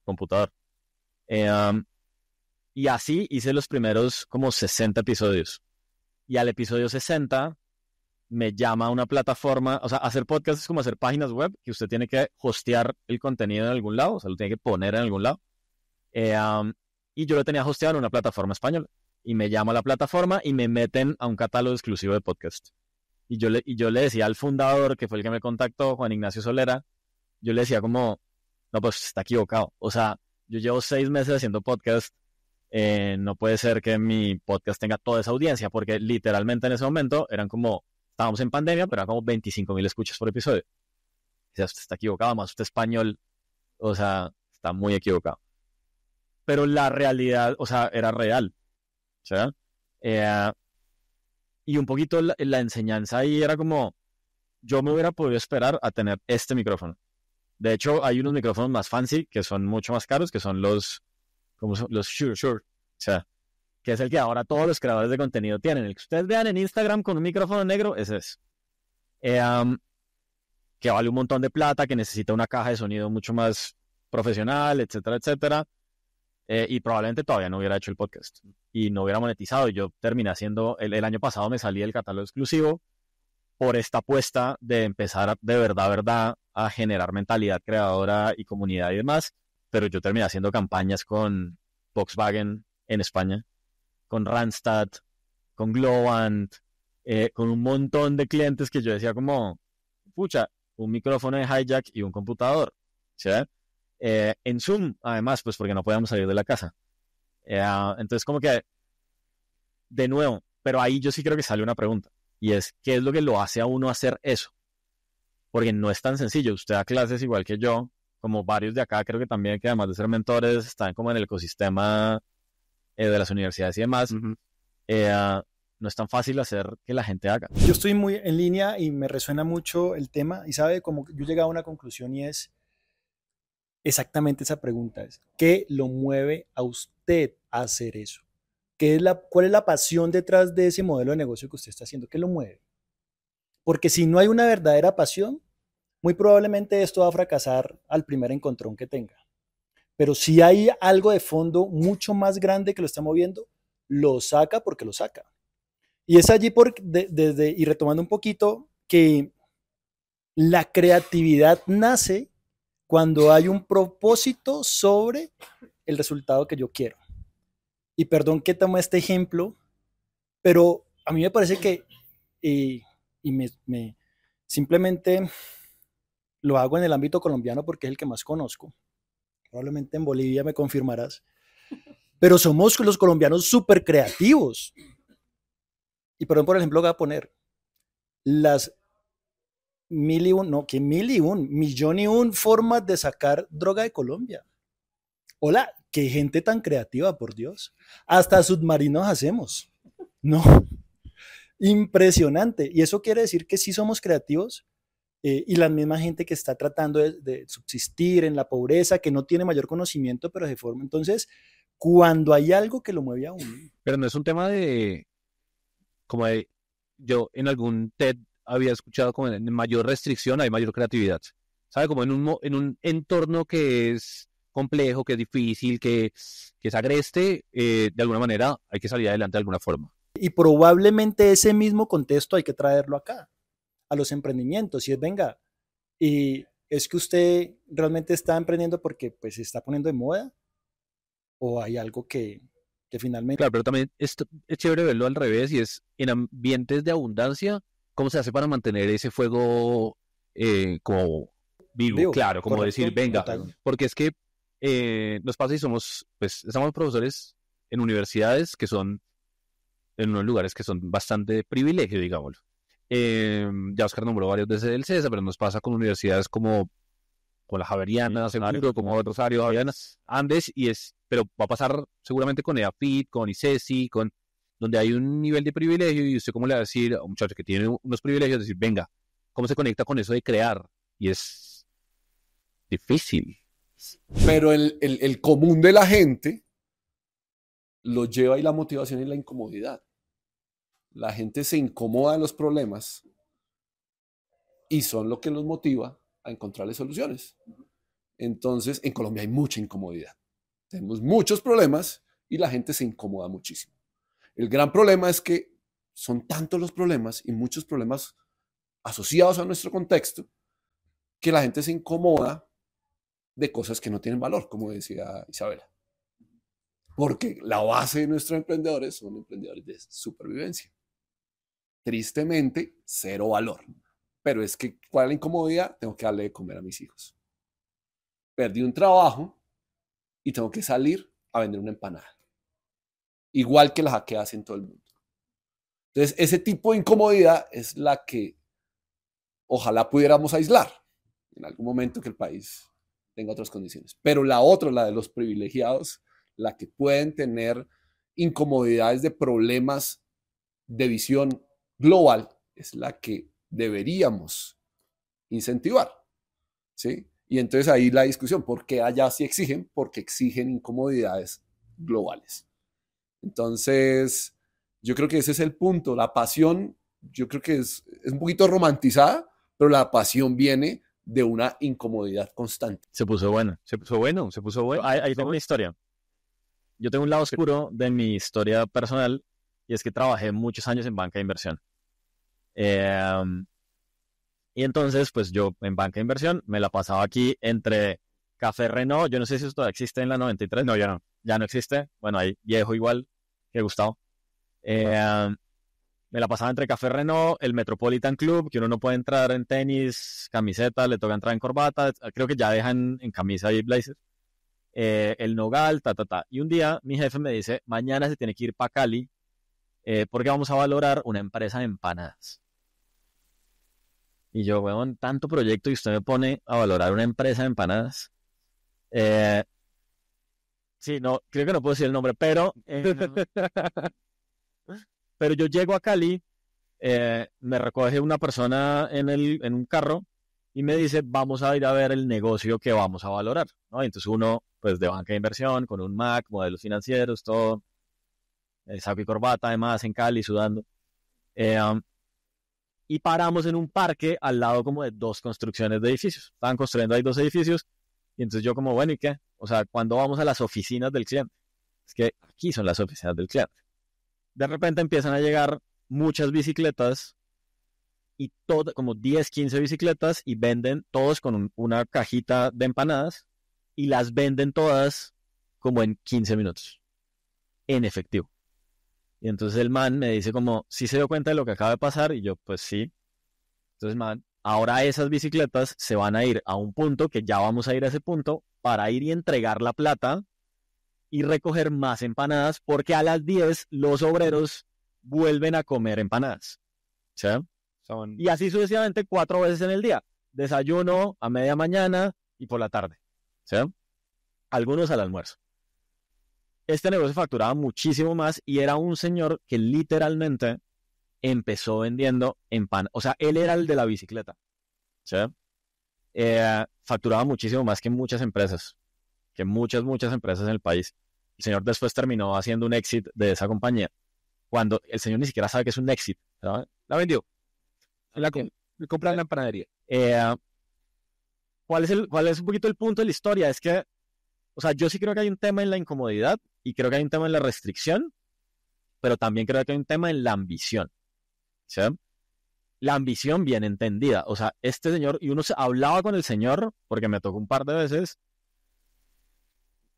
computador. Y así hice los primeros como 60 episodios. Y al episodio 60 me llama una plataforma, o sea, hacer podcast es como hacer páginas web, que usted tiene que hostear el contenido en algún lado, o sea, lo tiene que poner en algún lado. Y yo lo tenía hosteado en una plataforma española. Y me llama la plataforma y me meten a un catálogo exclusivo de podcast. Y yo le decía al fundador, que fue el que me contactó, Juan Ignacio Solera, yo le decía como, no, pues está equivocado. O sea, yo llevo 6 meses haciendo podcast, no puede ser que mi podcast tenga toda esa audiencia, porque literalmente en ese momento estábamos en pandemia, pero eran como 25,000 escuchas por episodio. O sea, usted está equivocado, más usted español, o sea, está muy equivocado. Pero la realidad, o sea, era real. ¿Sí? Y un poquito la enseñanza ahí era como, yo me hubiera podido esperar a tener este micrófono. De hecho, hay unos micrófonos más fancy que son mucho más caros, que son los Shure. O sea, que es el que ahora todos los creadores de contenido tienen. El que ustedes vean en Instagram con un micrófono negro, ese es. Que vale un montón de plata, que necesita una caja de sonido mucho más profesional, etcétera, etcétera. Y probablemente todavía no hubiera hecho el podcast y no hubiera monetizado. Yo terminé haciendo, el año pasado me salí del catálogo exclusivo por esta apuesta de empezar de verdad a generar mentalidad creadora y comunidad y demás, pero yo terminé haciendo campañas con Volkswagen en España, con Randstad, con Globant, con un montón de clientes que yo decía como, pucha, un micrófono de hijack y un computador, ¿sí? En Zoom, además, pues porque no podíamos salir de la casa. Entonces, como que, de nuevo, pero ahí yo sí creo que sale una pregunta, y es, ¿qué es lo que lo hace a uno hacer eso? Porque no es tan sencillo. Usted da clases igual que yo, como varios de acá, creo que también, que además de ser mentores, están como en el ecosistema de las universidades y demás. No es tan fácil hacer que la gente haga. Yo estoy muy en línea y me resuena mucho el tema, y sabe, como yo he llegado a una conclusión, y es exactamente esa pregunta, es ¿qué lo mueve a usted a hacer eso? ¿Cuál es la pasión detrás de ese modelo de negocio que usted está haciendo? ¿Qué lo mueve? Porque si no hay una verdadera pasión, muy probablemente esto va a fracasar al primer encontrón que tenga. Pero si hay algo de fondo mucho más grande que lo está moviendo, lo saca porque lo saca. Y es allí, y retomando un poquito, que la creatividad nace cuando hay un propósito sobre el resultado que yo quiero. Y perdón que tome este ejemplo, pero a mí me parece que, simplemente lo hago en el ámbito colombiano porque es el que más conozco. Probablemente en Bolivia me confirmarás. Pero somos los colombianos súper creativos. Y por ejemplo, voy a poner las 1.001 formas de sacar droga de Colombia. Hola, qué gente tan creativa, por Dios. Hasta submarinos hacemos. No, impresionante. Y eso quiere decir que sí somos creativos, y la misma gente que está tratando de subsistir en la pobreza, que no tiene mayor conocimiento, pero se forma. Entonces, cuando hay algo que lo mueve a uno. Pero no es un tema yo en algún TED había escuchado como en mayor restricción hay mayor creatividad. ¿Sabe? Como en un entorno que es complejo, que es difícil, que es agreste, de alguna manera hay que salir adelante de alguna forma. Y probablemente ese mismo contexto hay que traerlo acá. a los emprendimientos y es, venga, y es que usted realmente está emprendiendo porque pues se está poniendo de moda o hay algo que finalmente... Claro, pero también es chévere verlo al revés y es en ambientes de abundancia, ¿cómo se hace para mantener ese fuego como vivo? Vivo, Claro, como correcto, decir, venga, total. porque es que nos pasa y pues, estamos profesores en universidades que son, en unos lugares que son bastante de privilegio, digámoslo. Ya Oscar nombró varios desde el CESA, pero nos pasa con universidades como con la Javeriana, seguro, como Rosario, Javeriana, Andes, pero va a pasar seguramente con EAFIT, con ICESI, donde hay un nivel de privilegio y usted cómo le va a decir a un muchacho que tiene unos privilegios, decir, venga, ¿cómo se conecta con eso de crear? Y es difícil. Pero el común de la gente lo lleva ahí la motivación y la incomodidad. La gente se incomoda en los problemas y son lo que los motiva a encontrarle soluciones. Entonces, en Colombia hay mucha incomodidad. Tenemos muchos problemas y la gente se incomoda muchísimo. El gran problema es que son tantos los problemas y muchos problemas asociados a nuestro contexto que la gente se incomoda de cosas que no tienen valor, como decía Isabela. Porque la base de nuestros emprendedores son emprendedores de supervivencia. Tristemente, cero valor. Pero es que, ¿cuál es la incomodidad? Tengo que darle de comer a mis hijos. Perdí un trabajo y tengo que salir a vender una empanada. Igual que las que hacen todo el mundo. Entonces, ese tipo de incomodidad es la que ojalá pudiéramos aislar en algún momento que el país tenga otras condiciones. Pero la otra, la de los privilegiados, la que pueden tener incomodidades de problemas de visión global, es la que deberíamos incentivar, ¿sí? Y entonces ahí la discusión, ¿por qué allá sí exigen? Porque exigen incomodidades globales. Entonces, yo creo que ese es el punto. La pasión, yo creo que es un poquito romantizada, pero la pasión viene de una incomodidad constante. Se puso bueno. Se puso bueno. Ahí tengo una historia. Yo tengo un lado oscuro de mi historia personal y es que trabajé muchos años en banca de inversión. Y entonces, pues yo en banca de inversión me la pasaba aquí entre Café Renault. Yo no sé si eso todavía existe en la 93. No, ya no. Ya no existe. Bueno, ahí viejo igual que Gustavo. Me la pasaba entre Café Renault, el Metropolitan Club, que uno no puede entrar en tenis, camiseta, le toca entrar en corbata. Creo que ya dejan en camisa y blazer. El Nogal, Y un día mi jefe me dice, mañana se tiene que ir para Cali porque vamos a valorar una empresa de empanadas. Y yo, weón, tanto proyecto y usted me pone a valorar una empresa de empanadas. Sí, no, creo que no puedo decir el nombre, pero yo llego a Cali, me recoge una persona en un carro y me dice, vamos a ir a ver el negocio que vamos a valorar, ¿no? Y entonces uno, pues de banca de inversión, con un Mac, modelos financieros, todo, saco y corbata, además, en Cali, sudando. Y paramos en un parque al lado como de dos construcciones de edificios. Estaban construyendo ahí dos edificios y entonces yo como, bueno, ¿y qué? O sea, ¿cuándo vamos a las oficinas del cliente? Es que aquí son las oficinas del cliente. De repente empiezan a llegar muchas bicicletas y como 10, 15 bicicletas y venden todos con una cajita de empanadas y las venden todas como en 15 minutos en efectivo. Y entonces el man me dice como, ¿sí se dio cuenta de lo que acaba de pasar? Y yo, pues sí. Entonces, man, ahora esas bicicletas se van a ir a un punto, que ya vamos a ir a ese punto, para ir y entregar la plata y recoger más empanadas, porque a las 10 los obreros vuelven a comer empanadas. ¿Sí? Y así sucesivamente 4 veces en el día. Desayuno, a media mañana y por la tarde. ¿Sí? Algunos al almuerzo. Este negocio facturaba muchísimo más y era un señor que literalmente empezó vendiendo empanadas. O sea, él era el de la bicicleta. ¿Sí? Facturaba muchísimo más que muchas empresas. Que muchas empresas en el país. El señor después terminó haciendo un exit de esa compañía. Cuando el señor ni siquiera sabe que es un exit. ¿Sabes? La vendió. La compró en la panadería. ¿Cuál es un poquito el punto de la historia? Es que, o sea, yo sí creo que hay un tema en la incomodidad y creo que hay un tema en la restricción, pero también creo que hay un tema en la ambición. ¿Sí? la ambición bien entendida. O sea, este señor, y uno hablaba con el señor, porque me tocó un par de veces,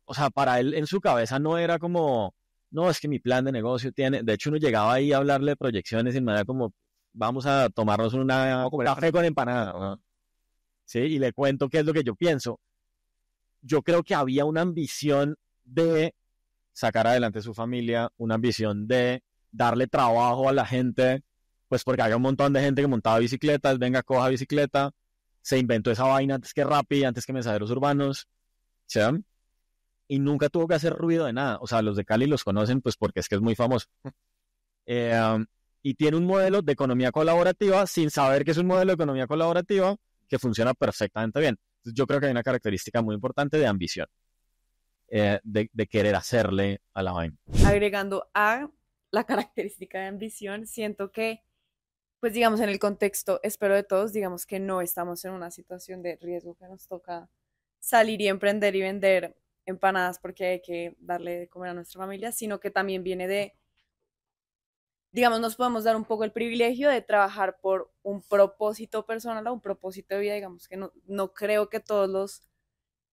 o sea, para él en su cabeza no era como, no, es que mi plan de negocio tiene, de hecho uno llegaba ahí a hablarle de proyecciones y me era como, vamos a tomarnos una, comer café con empanada, ¿no? ¿Sí? Y le cuento qué es lo que yo pienso. Yo creo que había una ambición de sacar adelante su familia, una ambición de darle trabajo a la gente, pues porque había un montón de gente que montaba bicicletas, venga, coja bicicleta, se inventó esa vaina antes que Rappi, antes que Mensajeros Urbanos, ¿sí? Y nunca tuvo que hacer ruido de nada. O sea, los de Cali los conocen pues porque es que es muy famoso. Y tiene un modelo de economía colaborativa sin saber que es un modelo de economía colaborativa que funciona perfectamente bien. Entonces, yo creo que hay una característica muy importante de ambición, de querer hacerle a la vaina. Agregando a la característica de ambición, siento que, pues digamos, en el contexto, espero de todos, digamos que no estamos en una situación de riesgo que nos toca salir y emprender y vender empanadas porque hay que darle de comer a nuestra familia, sino que también viene de, digamos, nos podemos dar un poco el privilegio de trabajar por un propósito personal o un propósito de vida, digamos que no creo que todos los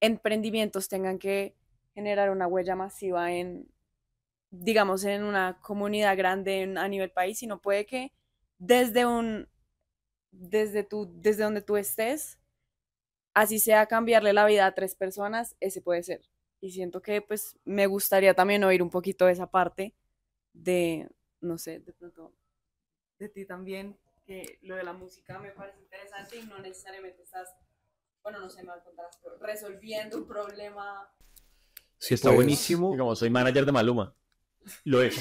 emprendimientos tengan que generar una huella masiva en, digamos, en una comunidad grande a nivel país, sino puede que desde donde tú estés, así sea cambiarle la vida a 3 personas, ese puede ser. Y siento que pues me gustaría también oír un poquito de esa parte de, no sé, de pronto de ti también, que lo de la música me parece interesante y no necesariamente estás, bueno, no sé, me contarás, pero resolviendo un problema. Sí, está Pues, buenísimo. Como soy manager de Maluma. Lo es.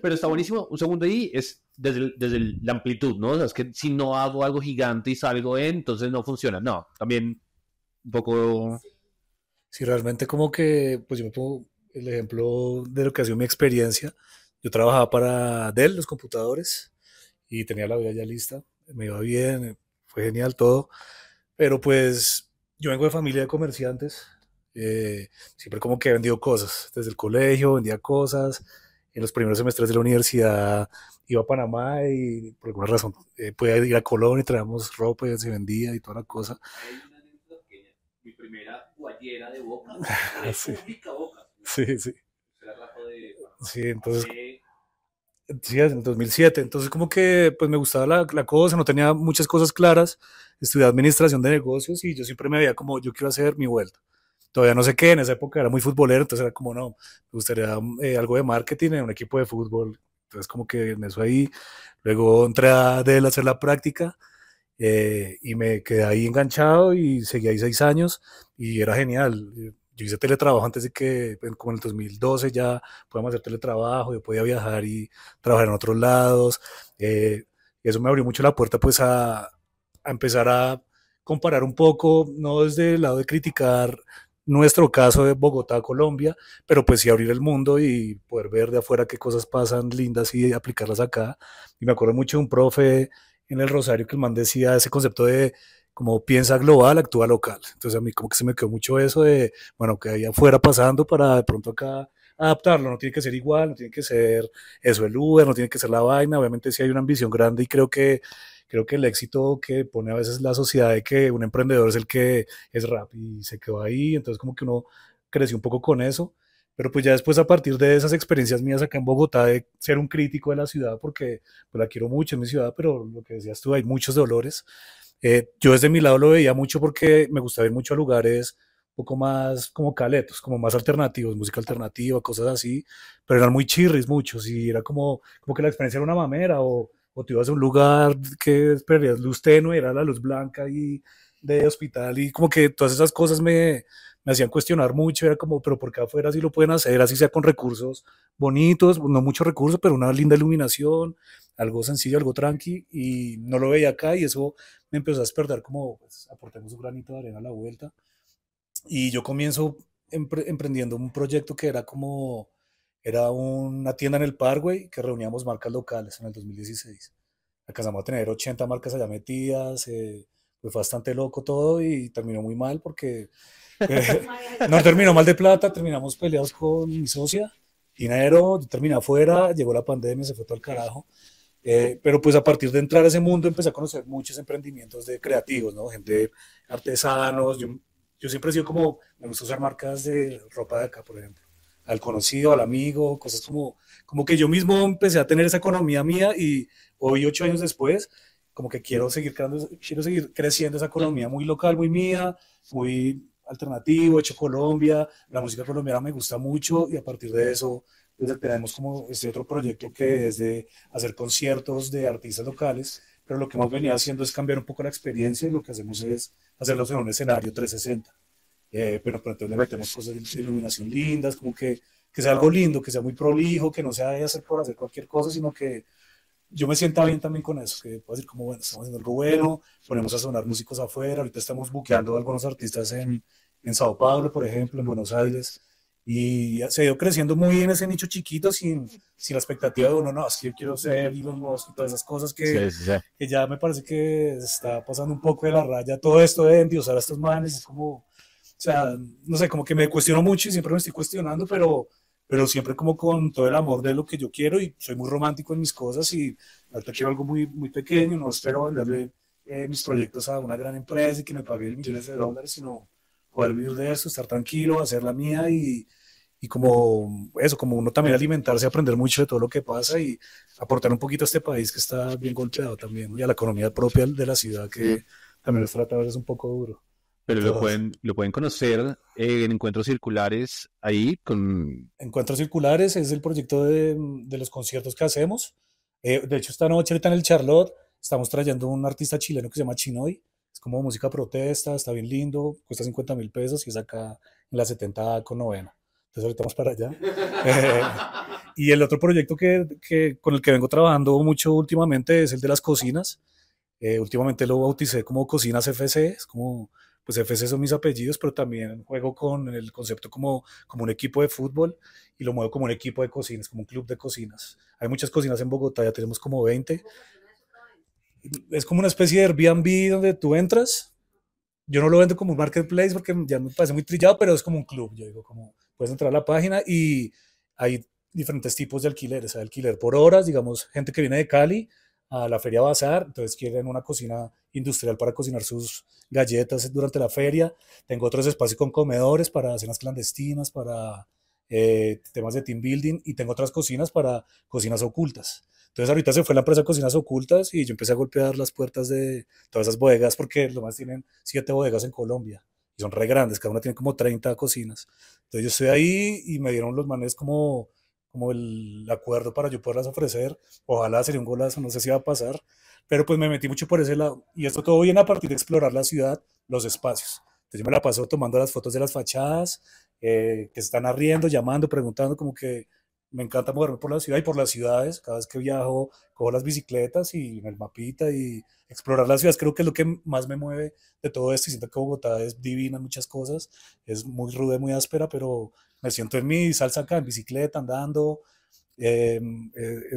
Pero está buenísimo. Un segundo ahí es desde la amplitud, ¿no? O sea, es que si no hago algo gigante y salgo entonces no funciona. No, también un poco... Sí, realmente como que, pues yo me pongo el ejemplo de lo que ha sido mi experiencia. Yo trabajaba para Dell, los computadores, y tenía la vida ya lista. Me iba bien, fue genial todo. Pero pues yo vengo de familia de comerciantes. Siempre como que he vendido cosas. Desde el colegio vendía cosas. En los primeros semestres de la universidad iba a Panamá y por alguna razón podía ir a Colón y traíamos ropa y se vendía y toda la cosa. Mi primera guayera de Boca, Sí. República Boca. Sí, sí. Se la trajo de... Sí, entonces, sí, en el 2007. Entonces como que pues me gustaba la cosa, no tenía muchas cosas claras. Estudié administración de negocios y yo siempre me veía como yo quiero hacer mi vuelta. Todavía no sé qué, en esa época era muy futbolero, entonces era como no, me gustaría algo de marketing en un equipo de fútbol. Entonces como que en eso ahí, luego entré a Dell a hacer la práctica y me quedé ahí enganchado y seguí ahí 6 años y era genial. Yo hice teletrabajo antes de que, como en el 2012 ya podíamos hacer teletrabajo, yo podía viajar y trabajar en otros lados. Y eso me abrió mucho la puerta pues a empezar a comparar un poco, no desde el lado de criticar nuestro caso de Bogotá, Colombia, pero pues sí abrir el mundo y poder ver de afuera qué cosas pasan lindas y aplicarlas acá. Y me acuerdo mucho de un profe en el Rosario que el man decía ese concepto de como piensa global, actúa local. Entonces a mí como que se me quedó mucho eso de, bueno, que ahí afuera pasando para de pronto acá adaptarlo, no tiene que ser igual, no tiene que ser eso el Uber, no tiene que ser la vaina, obviamente sí hay una ambición grande y creo que el éxito que pone a veces la sociedad de que un emprendedor es el que es rap y se quedó ahí, entonces como que uno creció un poco con eso, pero pues ya después a partir de esas experiencias mías acá en Bogotá de ser un crítico de la ciudad, porque pues la quiero mucho en mi ciudad, pero lo que decías tú, hay muchos dolores. Yo desde mi lado lo veía mucho porque me gustaba ir mucho a lugares un poco más como caletos, como más alternativos, música alternativa, cosas así, pero eran muy chirris muchos y era como que la experiencia era una mamera o te ibas a un lugar que esperarías luz tenue, era la luz blanca y de hospital y como que todas esas cosas me hacían cuestionar mucho, era como, pero ¿por qué afuera sí lo pueden hacer, así sea con recursos bonitos, no muchos recursos, pero una linda iluminación, algo sencillo, algo tranqui, y no lo veía acá y eso me empezó a despertar como, pues, aportemos un granito de arena a la vuelta. Y yo comienzo emprendiendo un proyecto que era una tienda en el Parkway que reuníamos marcas locales en el 2016. Alcanzamos a tener 80 marcas allá metidas, fue bastante loco todo y terminó muy mal porque no terminó mal de plata, terminamos peleados con mi socia, dinero, terminé afuera, llegó la pandemia, se fue todo el carajo Pero pues a partir de entrar a ese mundo empecé a conocer muchos emprendimientos de creativos, ¿no? Gente, artesanos. Yo siempre he sido como, me gusta usar marcas de ropa de acá, por ejemplo. Al conocido, al amigo, cosas como que yo mismo empecé a tener esa economía mía y hoy, 8 años después, como que quiero seguir creciendo esa economía muy local, muy mía, muy alternativo, hecho Colombia. La música colombiana me gusta mucho y a partir de eso pues, tenemos como este otro proyecto que es de hacer conciertos de artistas locales, pero lo que hemos venido haciendo es cambiar un poco la experiencia y lo que hacemos es hacerlos en un escenario 360. Pero entonces le metemos cosas de iluminación lindas, como que sea algo lindo, que sea muy prolijo, que no sea de hacer por hacer cualquier cosa, sino que yo me sienta bien también con eso, que puedo decir como, bueno, estamos haciendo algo bueno, ponemos a sonar músicos afuera, ahorita estamos buqueando a algunos artistas en Sao Paulo, por ejemplo, en Buenos Aires, y se ha ido creciendo muy en ese nicho chiquito, sin la expectativa de uno, no, es que yo quiero ser Elon Musk y todas esas cosas que ya me parece que está pasando un poco de la raya, todo esto de endiosar a estos manes, es como, o sea, no sé, como que me cuestiono mucho y siempre me estoy cuestionando, pero siempre como con todo el amor de lo que yo quiero y soy muy romántico en mis cosas y ahorita quiero algo muy, muy pequeño, no espero venderle mis proyectos a una gran empresa y que me pague millones de dólares, sino poder vivir de eso, estar tranquilo, hacer la mía y como eso, como uno también alimentarse, aprender mucho de todo lo que pasa y aportar un poquito a este país que está bien golpeado también, ¿no? Y a la economía propia de la ciudad que también nos trata a veces un poco duro. Pero lo pueden conocer en Encuentros Circulares ahí con... Encuentros Circulares es el proyecto de los conciertos que hacemos. De hecho, esta noche ahorita en el Charlotte estamos trayendo un artista chileno que se llama Chinoy. Es como música protesta, está bien lindo, cuesta 50.000 pesos y es acá en la 70 con novena. Entonces ahorita vamos para allá. Y el otro proyecto con el que vengo trabajando mucho últimamente es el de las cocinas. Últimamente lo bauticé como Cocinas FC, es como, pues FC son mis apellidos, pero también juego con el concepto como un equipo de fútbol y lo muevo como un equipo de cocinas, como un club de cocinas. Hay muchas cocinas en Bogotá, ya tenemos como 20. Es como una especie de Airbnb donde tú entras. Yo no lo vendo como un marketplace porque ya me parece muy trillado, pero es como un club. Yo digo, como puedes entrar a la página y hay diferentes tipos de alquileres. Hay alquiler por horas, digamos, gente que viene de Cali a la feria Bazar, entonces quieren una cocina industrial para cocinar sus galletas durante la feria. Tengo otros espacios con comedores para cenas clandestinas, para temas de team building y tengo otras cocinas para cocinas ocultas. Entonces ahorita se fue la empresa Cocinas Ocultas y yo empecé a golpear las puertas de todas esas bodegas porque lo más tienen 7 bodegas en Colombia y son re grandes, cada una tiene como 30 cocinas. Entonces yo estoy ahí y me dieron los manes como el acuerdo para yo poderlas ofrecer. Ojalá sería un golazo, no sé si va a pasar, pero pues me metí mucho por ese lado. Y esto todo viene a partir de explorar la ciudad, los espacios. Entonces yo me la paso tomando las fotos de las fachadas, que se están arriendo, llamando, preguntando, como que me encanta moverme por la ciudad y por las ciudades. Cada vez que viajo, cojo las bicicletas y en el mapita y explorar las ciudades. Creo que es lo que más me mueve de todo esto. Y siento que Bogotá es divina en muchas cosas. Es muy ruda, muy áspera, pero me siento en mi salsa acá, en bicicleta, andando. Es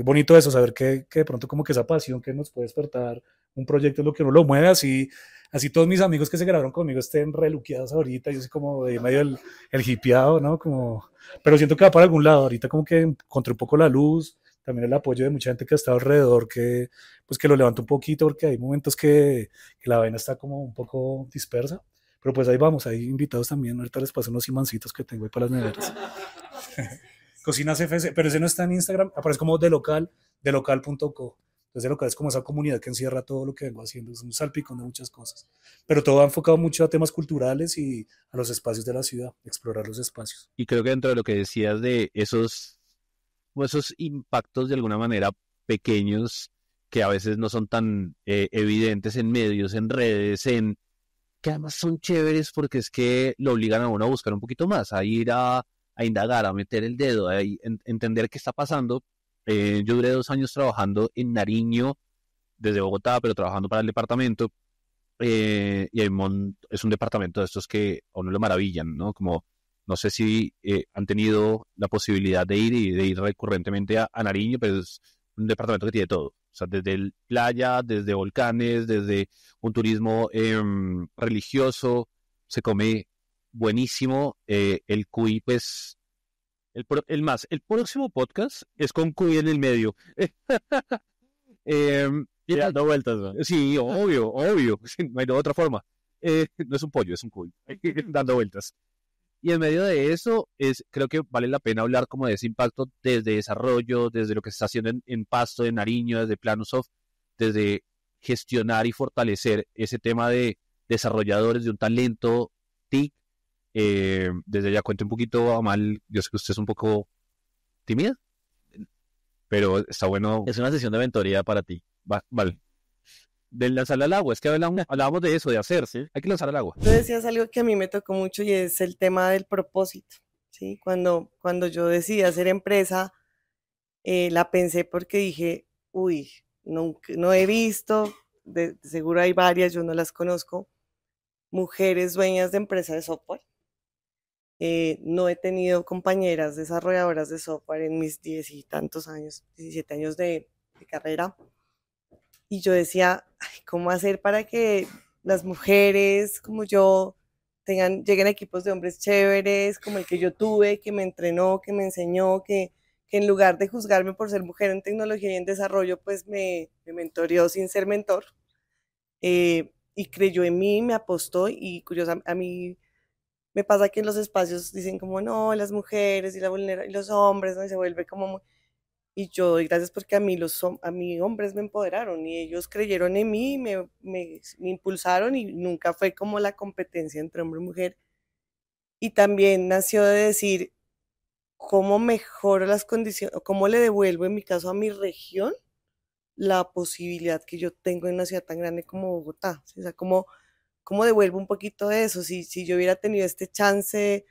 bonito eso, saber que de pronto como que esa pasión que nos puede despertar un proyecto es lo que uno lo mueve. Así todos mis amigos que se grabaron conmigo estén reluqueados ahorita, yo soy como de medio el hipeado, ¿no? Pero siento que va para algún lado. Ahorita como que encontré un poco la luz, también el apoyo de mucha gente que ha estado alrededor, pues que lo levanta un poquito, porque hay momentos que la vaina está como un poco dispersa. Pero pues ahí vamos, hay invitados también. Ahorita les paso unos imancitos que tengo ahí para las neveras. Cocinas FC, pero ese no está en Instagram, aparece como delocal.co. Entonces de local es como esa comunidad que encierra todo lo que vengo haciendo, es un salpicón de muchas cosas. Pero todo va enfocado mucho a temas culturales y a los espacios de la ciudad, explorar los espacios. Y creo que dentro de lo que decías de esos impactos de alguna manera pequeños que a veces no son tan evidentes en medios, en redes, que además son chéveres porque es que lo obligan a uno a buscar un poquito más, a ir a indagar, a meter el dedo, a entender qué está pasando. Yo duré 2 años trabajando en Nariño, desde Bogotá, pero trabajando para el departamento. Y es un departamento de estos que a uno lo maravillan, ¿no? Como, no sé si han tenido la posibilidad de ir recurrentemente a Nariño, pero es un departamento que tiene todo. O sea, desde playa, desde volcanes, desde un turismo religioso, se come buenísimo. El cuy, pues, el próximo podcast es con cuy en el medio. Y dando vueltas, ¿no? Sí, obvio, obvio. No hay de otra forma. No es un pollo, es un cuy. Dando vueltas. Y en medio de eso, creo que vale la pena hablar como de ese impacto desde desarrollo, desde lo que se está haciendo en Pasto, en Nariño, desde Planosoft, desde gestionar y fortalecer ese tema de desarrolladores de un talento TIC. Desde ya cuente un poquito, Amal, yo sé que usted es un poco tímida, pero está bueno. Es una sesión de mentoría para ti. Vale. De lanzar al agua, es que hablábamos de eso, de hacer, ¿sí? Hay que lanzar al agua. Tú decías algo que a mí me tocó mucho y es el tema del propósito, ¿sí? Cuando yo decidí hacer empresa, la pensé porque dije, uy, no he visto, de seguro hay varias, yo no las conozco, mujeres dueñas de empresas de software. No he tenido compañeras desarrolladoras de software en mis 10 y tantos años, 17 años de carrera. Y yo decía, ay, ¿cómo hacer para que las mujeres como yo lleguen a equipos de hombres chéveres, como el que yo tuve, que me entrenó, que me enseñó, que en lugar de juzgarme por ser mujer en tecnología y en desarrollo, pues me mentoreó sin ser mentor. Y creyó en mí, me apostó y curiosa, a mí me pasa que en los espacios dicen como no, las mujeres y y los hombres, ¿no? Y se vuelve como muy... Y yo doy gracias porque a mí hombres me empoderaron y ellos creyeron en mí, me impulsaron y nunca fue como la competencia entre hombre y mujer. Y también nació de decir cómo mejoro las condiciones, o cómo le devuelvo en mi caso a mi región la posibilidad que yo tengo en una ciudad tan grande como Bogotá. ¿Sí? O sea, cómo devuelvo un poquito de eso. Si yo hubiera tenido este chance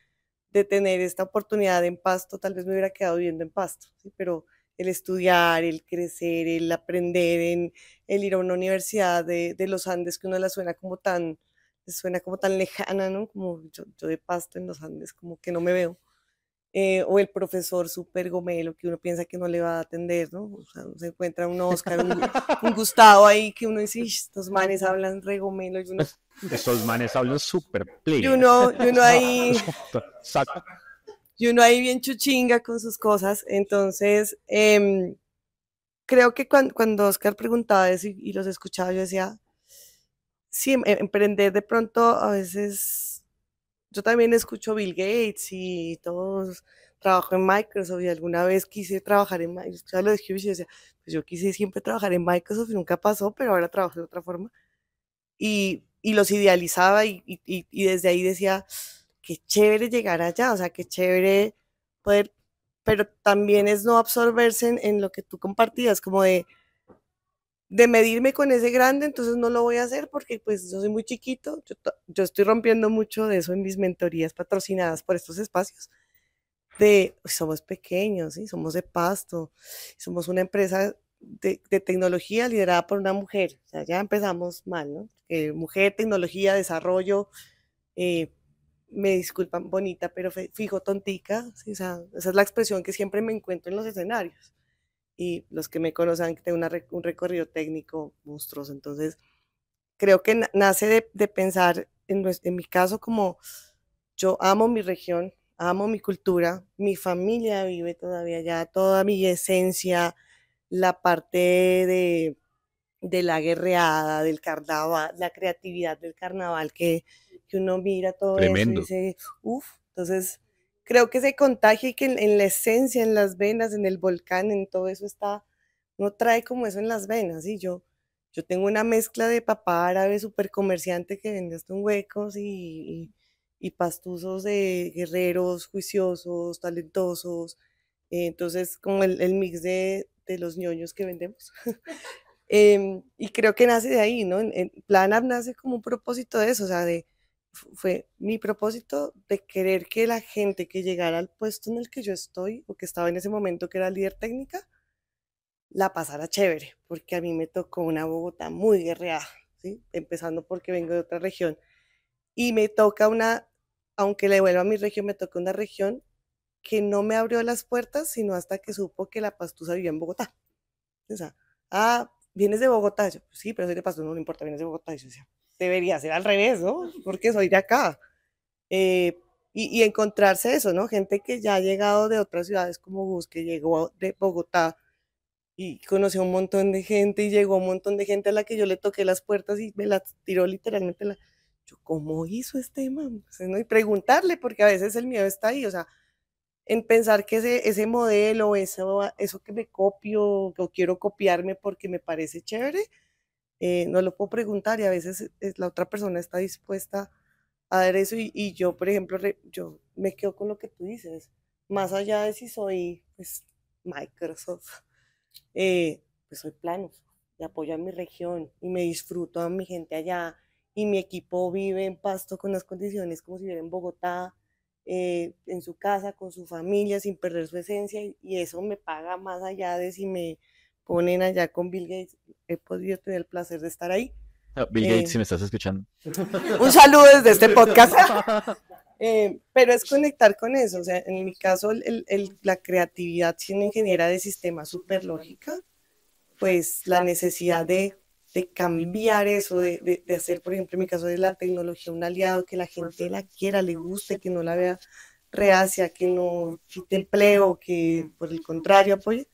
de tener esta oportunidad en Pasto, tal vez me hubiera quedado viviendo en Pasto, ¿sí? Pero el estudiar, el crecer, el aprender, el ir a una universidad de los Andes que uno la suena como tan lejana, ¿no? Como yo de Pasto en los Andes, como que no me veo. O el profesor súper gomelo que uno piensa que no le va a atender, ¿no? O sea, se encuentra un Oscar, un Gustavo ahí que uno dice, estos manes hablan re gomelo. Y uno, estos manes hablan súper play. Y uno ahí... Y uno ahí bien chuchinga con sus cosas. Entonces, creo que cuando Oscar preguntaba eso y los escuchaba, yo decía, sí, emprender de pronto a veces, yo también escucho Bill Gates y todos, trabajo en Microsoft y alguna vez quise trabajar en Microsoft, ya lo dije y decía, pues yo quise siempre trabajar en Microsoft y nunca pasó, pero ahora trabajo de otra forma. Y los idealizaba y desde ahí decía, qué chévere llegar allá, o sea, qué chévere poder, pero también es no absorberse en lo que tú compartías, como de medirme con ese grande, entonces no lo voy a hacer porque pues yo soy muy chiquito, yo estoy rompiendo mucho de eso en mis mentorías patrocinadas por estos espacios, somos pequeños, ¿sí? Somos de Pasto, somos una empresa de tecnología liderada por una mujer, o sea, ya empezamos mal, ¿no? Mujer, tecnología, desarrollo, me disculpan bonita, pero fijo tontica, ¿sí? O sea, esa es la expresión que siempre me encuentro en los escenarios. Y los que me conocen que tengo un recorrido técnico monstruoso. Entonces, creo que nace de pensar, en mi caso, como yo amo mi región, amo mi cultura, mi familia vive todavía allá, toda mi esencia, la parte de la guerreada, del carnaval, la creatividad del carnaval que uno mira todo Tremendo. eso y dice, uff, entonces creo que se contagia y que en la esencia, en las venas, en el volcán, en todo eso está, uno trae como eso en las venas, ¿sí? Yo tengo una mezcla de papá árabe súper comerciante que vende hasta un huecos y pastuzos de guerreros, juiciosos, talentosos, entonces como el mix de los ñoños que vendemos. Y creo que nace de ahí, ¿no? En Plan App nace como un propósito de eso, o sea, fue mi propósito de querer que la gente que llegara al puesto en el que yo estoy, o que estaba en ese momento que era líder técnica, la pasara chévere, porque a mí me tocó una Bogotá muy guerreada, ¿sí? Empezando porque vengo de otra región, y me toca aunque le vuelva a mi región, me toca una región que no me abrió las puertas, sino hasta que supo que la pastusa vivía en Bogotá. O sea, ¿vienes de Bogotá? Yo, sí, pero soy de Pasto, no me importa, vienes de Bogotá. Y yo decía, debería ser al revés, ¿no? Porque soy de acá. Y encontrarse eso, ¿no? Gente que ya ha llegado de otras ciudades como Gus, que llegó de Bogotá y conocí a un montón de gente y llegó un montón de gente a la que yo le toqué las puertas y me las tiró literalmente. Yo, ¿cómo hizo este man? O sea, ¿no? Y preguntarle, porque a veces el miedo está ahí, o sea, en pensar que ese modelo, eso que me copio o quiero copiarme porque me parece chévere, no lo puedo preguntar y a veces la otra persona está dispuesta a dar eso y yo, por ejemplo, yo me quedo con lo que tú dices, más allá de si soy pues, Microsoft, pues soy plano y apoyo a mi región y me disfruto a mi gente allá y mi equipo vive en Pasto con las condiciones como si viviera en Bogotá, en su casa, con su familia, sin perder su esencia y eso me paga más allá de si me ponen allá con Bill Gates. He podido tener el placer de estar ahí. Bill Gates, si me estás escuchando. Un saludo desde este podcast. Pero es conectar con eso. O sea, en mi caso, la creatividad siendo ingeniera de sistemas súper lógica, pues la necesidad de cambiar eso, de hacer, por ejemplo, en mi caso de la tecnología, un aliado que la gente la quiera, le guste, que no la vea reacia, que no quite empleo, que por el contrario apoye,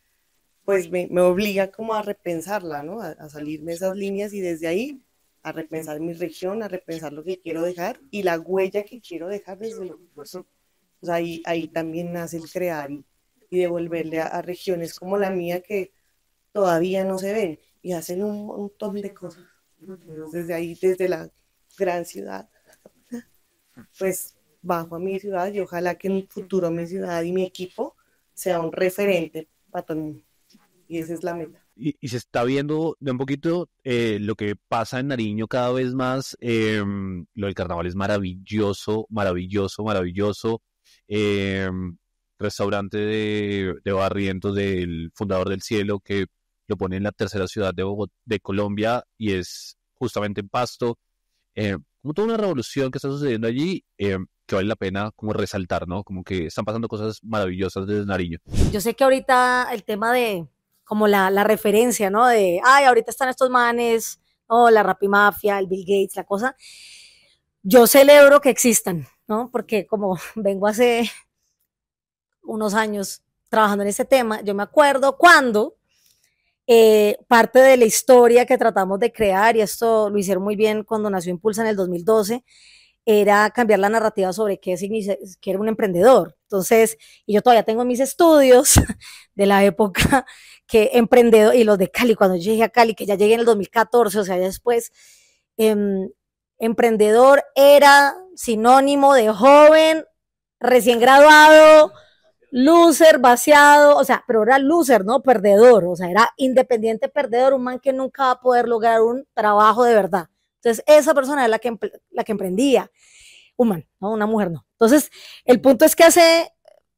pues me obliga como a repensarla, ¿no? A salirme de esas líneas y desde ahí a repensar mi región, a repensar lo que quiero dejar y la huella que quiero dejar desde lo que o sea, ahí también nace el crear y devolverle a regiones como la mía que todavía no se ven y hacen un montón de cosas. Desde ahí, desde la gran ciudad, pues bajo a mi ciudad y ojalá que en el futuro mi ciudad y mi equipo sea un referente para todo el mundo. Y esa es la meta. Y se está viendo de un poquito lo que pasa en Nariño cada vez más. Lo del carnaval es maravilloso, maravilloso, maravilloso. Restaurante de Barrientos del Fundador del Cielo, que lo pone en la tercera ciudad de Colombia y es justamente en Pasto. Como toda una revolución que está sucediendo allí, que vale la pena como resaltar, ¿no? Como que están pasando cosas maravillosas desde Nariño. Yo sé que ahorita el tema de como la referencia, ¿no? De, ay, ahorita están estos manes, oh, la Rapimafia, el Bill Gates, la cosa. Yo celebro que existan, ¿no? Porque como vengo hace unos años trabajando en ese tema, yo me acuerdo cuando parte de la historia que tratamos de crear, y esto lo hicieron muy bien cuando nació Impulsa en el 2012, era cambiar la narrativa sobre qué era un emprendedor. Entonces, y yo todavía tengo mis estudios de la época que emprendedor, y los de Cali, cuando yo llegué a Cali, que ya llegué en el 2014, o sea, ya después, emprendedor era sinónimo de joven, recién graduado, loser, vaciado, o sea, pero era loser, ¿no? Perdedor, o sea, era independiente perdedor, un man que nunca va a poder lograr un trabajo de verdad. Entonces, esa persona es la que emprendía. Un man, ¿no? Una mujer no. Entonces, el punto es que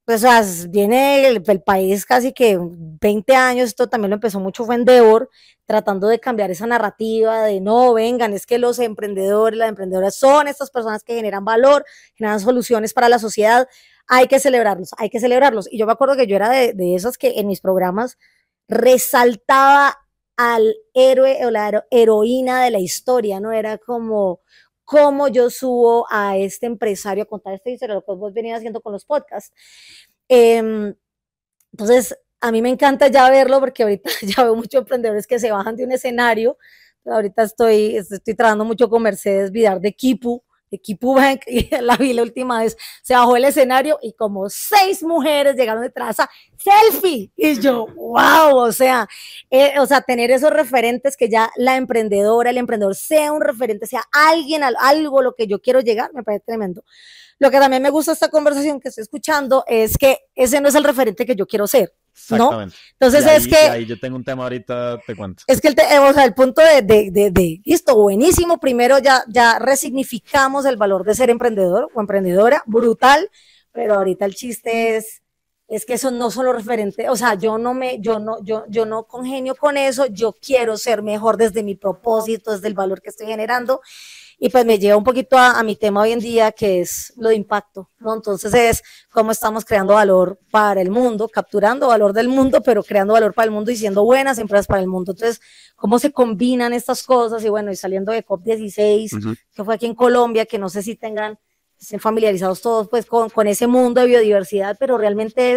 pues, o sea, viene el país casi que 20 años, esto también lo empezó mucho, fue Endeavor, tratando de cambiar esa narrativa de no, vengan, es que los emprendedores, las emprendedoras son estas personas que generan valor, generan soluciones para la sociedad, hay que celebrarlos, hay que celebrarlos. Y yo me acuerdo que yo era de esas que en mis programas resaltaba al héroe o la heroína de la historia, ¿no? Era como cómo yo subo a este empresario a contar esta historia, lo que vos venías haciendo con los podcasts. Entonces, a mí me encanta ya verlo porque ahorita ya veo muchos emprendedores que se bajan de un escenario. Ahorita estoy trabajando mucho con Mercedes Vidal de Kipu Bank, y la vi la última vez, se bajó el escenario y como 6 mujeres llegaron detrás a selfie, y yo, wow, o sea, tener esos referentes, que ya la emprendedora, el emprendedor sea un referente, sea alguien, algo lo que yo quiero llegar, me parece tremendo. Lo que también me gusta de esta conversación que estoy escuchando es que ese no es el referente que yo quiero ser, ¿no? Entonces ahí, es que... ahí yo tengo un tema ahorita, te cuento. Es que el punto de listo, buenísimo, primero ya resignificamos el valor de ser emprendedor o emprendedora, brutal, pero ahorita el chiste es que esos no son los referentes, o sea, yo no congenio con eso, yo quiero ser mejor desde mi propósito, desde el valor que estoy generando. Y pues me lleva un poquito a mi tema hoy en día, que es lo de impacto, ¿no? Entonces es cómo estamos creando valor para el mundo, capturando valor del mundo, pero creando valor para el mundo y siendo buenas empresas para el mundo. Entonces, cómo se combinan estas cosas y bueno, y saliendo de COP16, que fue aquí en Colombia, que no sé si estén familiarizados todos pues con ese mundo de biodiversidad, pero realmente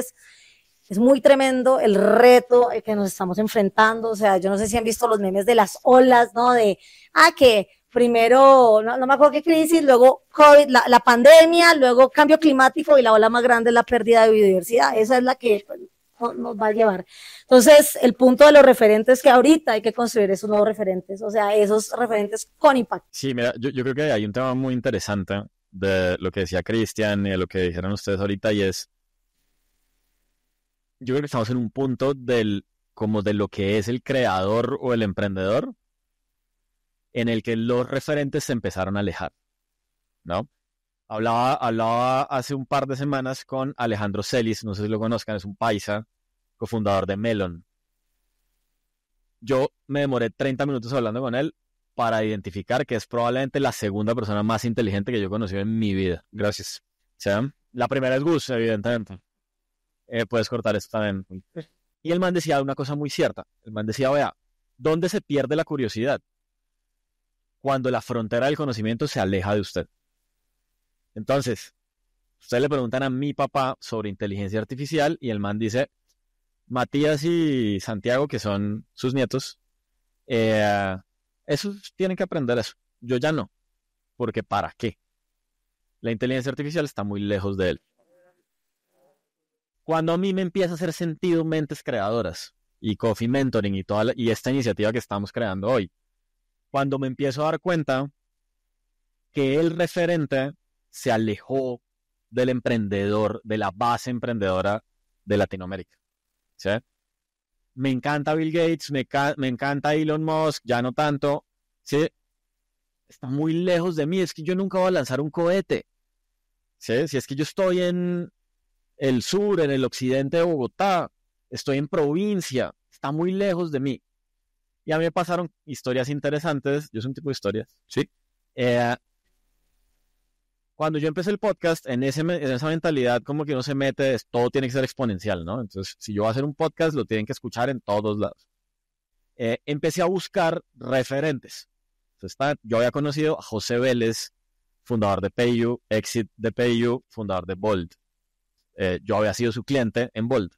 Es muy tremendo el reto que nos estamos enfrentando. O sea, yo no sé si han visto los memes de las olas, ¿no? Que primero, no me acuerdo qué crisis, luego COVID, la pandemia, luego cambio climático y la ola más grande es la pérdida de biodiversidad. Esa es la que nos va a llevar. Entonces, el punto de los referentes es que ahorita hay que construir esos nuevos referentes, o sea, esos referentes con impacto. Sí, mira, yo creo que hay un tema muy interesante de lo que decía Cristian y de lo que dijeron ustedes ahorita, y es, yo creo que estamos en un punto como de lo que es el creador o el emprendedor, en el que los referentes se empezaron a alejar, ¿no? Hablaba hace un par de semanas con Alejandro Celis, no sé si lo conozcan, es un paisa, cofundador de Melon. Yo me demoré 30 minutos hablando con él para identificar que es probablemente la segunda persona más inteligente que yo he conocido en mi vida. Gracias. ¿Sí? La primera es Gus, evidentemente. Puedes cortar esto también. Y el man decía una cosa muy cierta. El man decía, vea, ¿dónde se pierde la curiosidad? Cuando la frontera del conocimiento se aleja de usted. Entonces, ustedes le preguntan a mi papá sobre inteligencia artificial y el man dice, Matías y Santiago, que son sus nietos, esos tienen que aprender eso. Yo ya no, porque ¿para qué? La inteligencia artificial está muy lejos de él. Cuando a mí me empieza a hacer sentido Mentes Creadoras y Coffee Mentoring y esta iniciativa que estamos creando hoy, cuando me empiezo a dar cuenta que el referente se alejó del emprendedor, de la base emprendedora de Latinoamérica. ¿Sí? Me encanta Bill Gates, me encanta Elon Musk, ya no tanto. ¿Sí? Está muy lejos de mí, es que yo nunca voy a lanzar un cohete. ¿Sí? Si es que yo estoy en el sur, en el occidente de Bogotá, estoy en provincia, está muy lejos de mí. Y a mí me pasaron historias interesantes, yo soy un tipo de historias, ¿sí? Cuando yo empecé el podcast, en esa mentalidad como que uno se mete, todo tiene que ser exponencial, ¿no? Entonces, si yo voy a hacer un podcast, lo tienen que escuchar en todos lados. Empecé a buscar referentes. Entonces, yo había conocido a José Vélez, fundador de PayU, exit de PayU, fundador de Bolt. Yo había sido su cliente en Bolt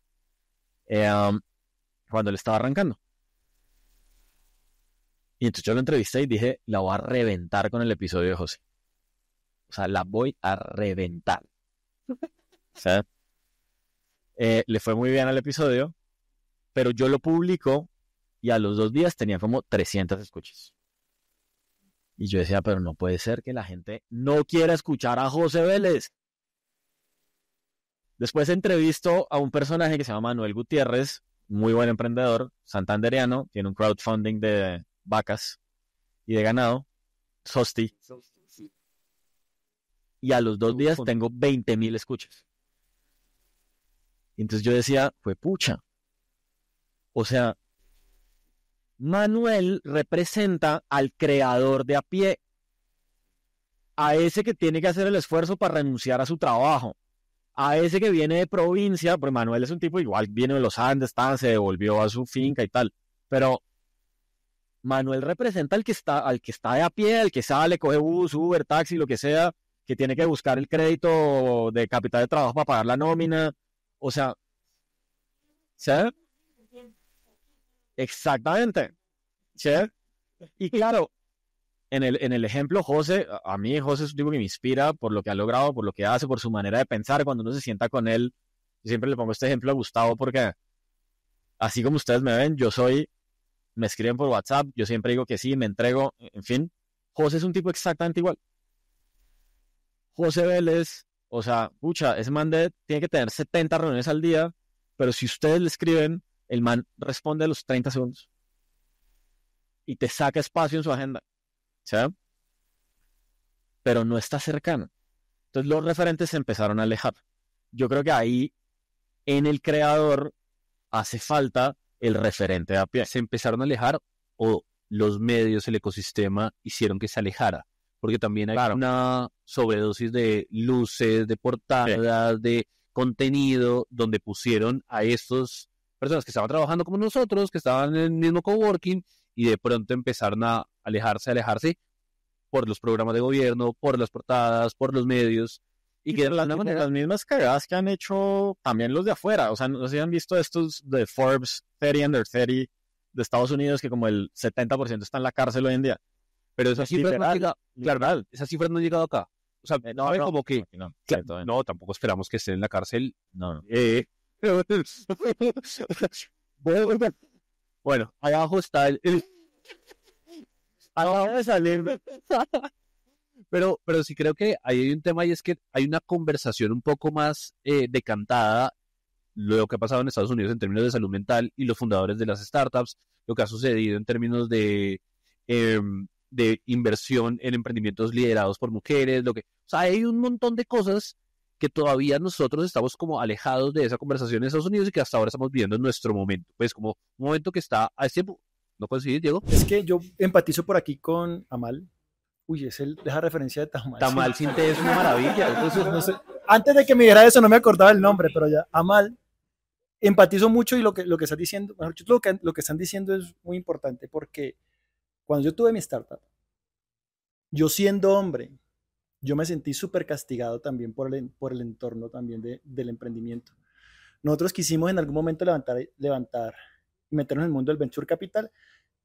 cuando él estaba arrancando. Y entonces yo lo entrevisté y dije, la voy a reventar con el episodio de José. O sea, la voy a reventar. O sea, le fue muy bien al episodio, pero yo lo publico y a los 2 días tenía como 300 escuchas. Y yo decía, pero no puede ser que la gente no quiera escuchar a José Vélez. Después entrevisto a un personaje que se llama Manuel Gutiérrez, muy buen emprendedor, santandereano, tiene un crowdfunding de vacas y de ganado, Sosti. Y a los 2 días tengo 20,000 escuchas. Y entonces yo decía, pues pucha. O sea, Manuel representa al creador de a pie, a ese que tiene que hacer el esfuerzo para renunciar a su trabajo, a ese que viene de provincia, pues Manuel es un tipo igual, viene de los Andes, se devolvió a su finca y tal, pero Manuel representa al que está de a pie, al que sale, coge bus, Uber, taxi, lo que sea, que tiene que buscar el crédito de capital de trabajo para pagar la nómina, o sea, ¿sí? Exactamente, ¿sí? Y claro, en el ejemplo, José, a mí José es un tipo que me inspira por lo que ha logrado, por lo que hace, por su manera de pensar. Cuando uno se sienta con él, yo siempre le pongo este ejemplo a Gustavo porque así como ustedes me ven, me escriben por WhatsApp, yo siempre digo que sí, me entrego, en fin. José es un tipo exactamente igual. José Vélez, o sea, pucha, ese man tiene que tener 70 reuniones al día, pero si ustedes le escriben, el man responde a los 30 segundos y te saca espacio en su agenda. ¿Sí? Pero no está cercano. Entonces los referentes se empezaron a alejar. Yo creo que ahí, en el creador, hace falta el referente a pie. ¿Se empezaron a alejar o los medios, el ecosistema, hicieron que se alejara? Porque también hay una sobredosis de luces, de portadas, de contenido, donde pusieron a estas personas que estaban trabajando como nosotros, que estaban en el mismo coworking, y de pronto empezaron a alejarse por los programas de gobierno, por las portadas, por los medios, Y que de las mismas cagadas que han hecho también los de afuera. O sea, no sé si han visto estos de Forbes 30 Under 30 de Estados Unidos, que como el 70% está en la cárcel hoy en día. Pero esas cifras no han llegado, claro, esas cifras no han llegado acá. O sea, ¿sabe como que no, tampoco esperamos que estén en la cárcel. No. Bueno, ahí abajo está acaba de salir. Pero sí creo que ahí hay un tema y es que hay una conversación un poco más decantada, lo que ha pasado en Estados Unidos en términos de salud mental y los fundadores de las startups, lo que ha sucedido en términos de inversión en emprendimientos liderados por mujeres, o sea, hay un montón de cosas que todavía nosotros estamos como alejados de esa conversación en Estados Unidos y que hasta ahora estamos viviendo en nuestro momento, pues como un momento que está a tiempo. ¿No coincidís, Diego? Es que yo empatizo por aquí con Amal. Uy, esa referencia de Tamal. Tamal sin té es una maravilla. Entonces, no sé. Antes de que me dijera eso no me acordaba el nombre, pero ya, Amal, empatizo mucho y lo que estás diciendo, mejor dicho, lo que están diciendo es muy importante porque cuando yo tuve mi startup, yo siendo hombre, yo me sentí súper castigado también por el entorno también del emprendimiento. Nosotros quisimos en algún momento levantar y meternos en el mundo del venture capital.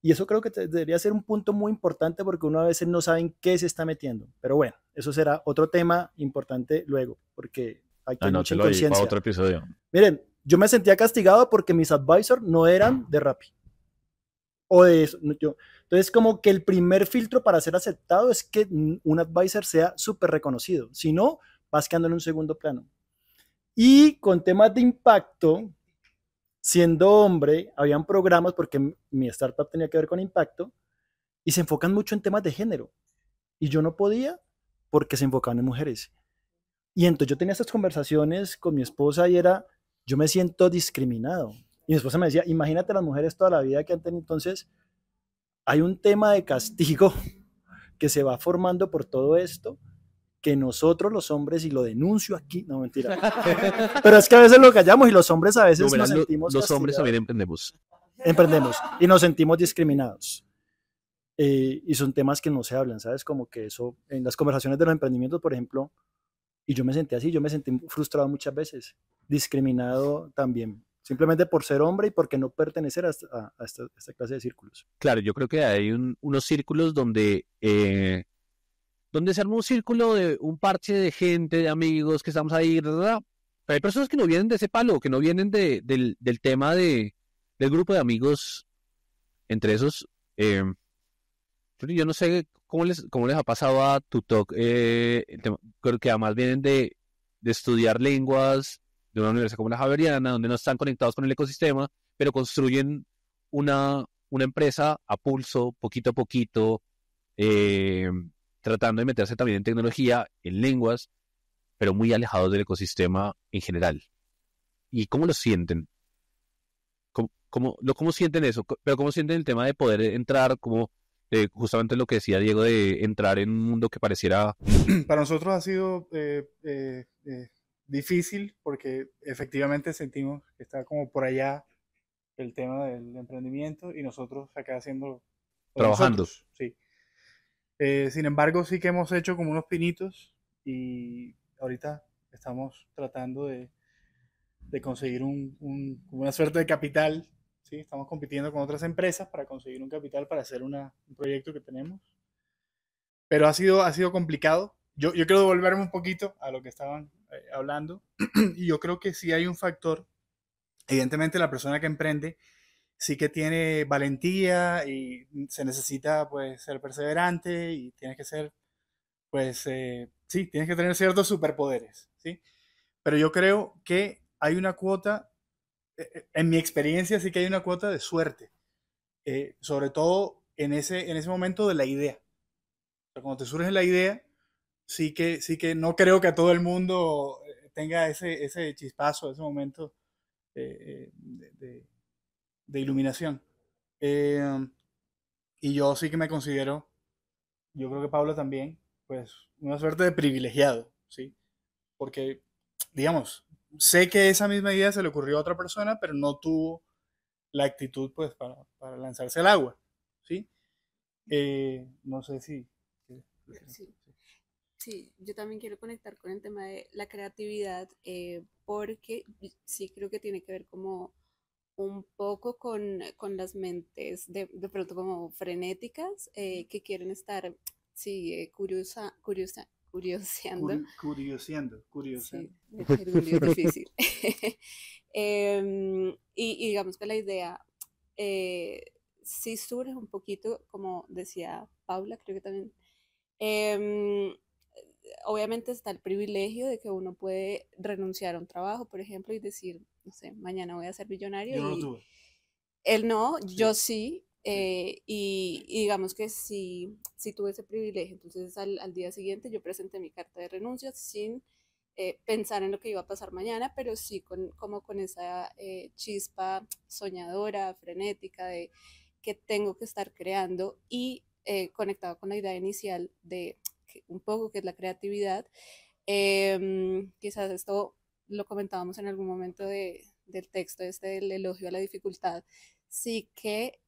Y eso creo que debería ser un punto muy importante porque uno a veces no sabe en qué se está metiendo. Pero bueno, eso será otro tema importante luego, porque hay que mucha inconsciencia. Para otro episodio. Miren, yo me sentía castigado porque mis advisors no eran de Rappi. O de eso. Entonces, como que el primer filtro para ser aceptado es que un advisor sea súper reconocido. Si no, vas quedando en un segundo plano. Y con temas de impacto, siendo hombre, habían programas, porque mi startup tenía que ver con impacto, y se enfocan mucho en temas de género. Y yo no podía porque se enfocaban en mujeres. Y entonces yo tenía estas conversaciones con mi esposa y yo me siento discriminado. Y mi esposa me decía, imagínate las mujeres toda la vida que han tenido. Entonces, hay un tema de castigo que se va formando por todo esto, que nosotros los hombres, y lo denuncio aquí, no mentira, pero es que a veces lo callamos y los hombres a veces nos sentimos los hombres también emprendemos y nos sentimos discriminados, y son temas que no se hablan, ¿sabes? Como que eso, en las conversaciones de los emprendimientos, por ejemplo, y yo me sentí así, yo me sentí frustrado muchas veces, discriminado también, simplemente por ser hombre y porque no pertenecer a esta clase de círculos. Claro, yo creo que hay unos círculos donde se arma un círculo de un parche de gente, de amigos que estamos ahí, ¿verdad? Pero hay personas que no vienen de ese palo, que no vienen del tema del grupo de amigos. Entre esos, yo no sé cómo les ha pasado a Tutok, creo que además vienen de estudiar lenguas de una universidad como la Javeriana, donde no están conectados con el ecosistema, pero construyen una empresa a pulso, poquito a poquito, tratando de meterse también en tecnología, en lenguas, pero muy alejados del ecosistema en general. ¿Y cómo lo sienten? ¿Cómo sienten eso? Pero ¿cómo sienten el tema de poder entrar, como justamente lo que decía Diego, de entrar en un mundo que pareciera... Para nosotros ha sido difícil porque efectivamente sentimos que está como por allá el tema del emprendimiento y nosotros acá haciendo... Trabajando. Nosotros, sí. Sin embargo, sí que hemos hecho como unos pinitos y ahorita estamos tratando de conseguir una suerte de capital, ¿sí? Estamos compitiendo con otras empresas para conseguir un capital para hacer un proyecto que tenemos. Pero ha sido complicado. Yo quiero devolverme un poquito a lo que estaban hablando y yo creo que sí hay un factor. Evidentemente la persona que emprende sí que tiene valentía y se necesita pues ser perseverante y tienes que ser pues sí, tienes que tener ciertos superpoderes, ¿sí? Pero yo creo que hay una cuota, en mi experiencia sí que hay una cuota de suerte, sobre todo en ese momento de la idea. O sea, cuando te surge la idea, sí que no creo que a todo el mundo tenga ese chispazo, ese momento de iluminación. Y yo sí que me considero, yo creo que Pablo también, pues una suerte de privilegiado, ¿sí? Porque, digamos, sé que esa misma idea se le ocurrió a otra persona, pero no tuvo la actitud, pues, para lanzarse al agua, ¿sí? No sé si... Sí, yo también quiero conectar con el tema de la creatividad, porque sí creo que tiene que ver como un poco con las mentes de pronto como frenéticas, que quieren estar, sí, curioseando. Curioseando. Sí, el gerundio es difícil. Y digamos que la idea sí surge un poquito, como decía Paula, creo que también. em, Obviamente está el privilegio de que uno puede renunciar a un trabajo, por ejemplo, y decir, no sé, mañana voy a ser millonario Yo no lo y tuve. él no, Sí, yo sí, sí. y digamos que sí, sí tuve ese privilegio. Entonces al día siguiente yo presenté mi carta de renuncia sin pensar en lo que iba a pasar mañana, pero sí como con esa chispa soñadora, frenética de que tengo que estar creando y conectado con la idea inicial de un poco que es la creatividad. Quizás esto lo comentábamos en algún momento del texto este del elogio a la dificultad, sí que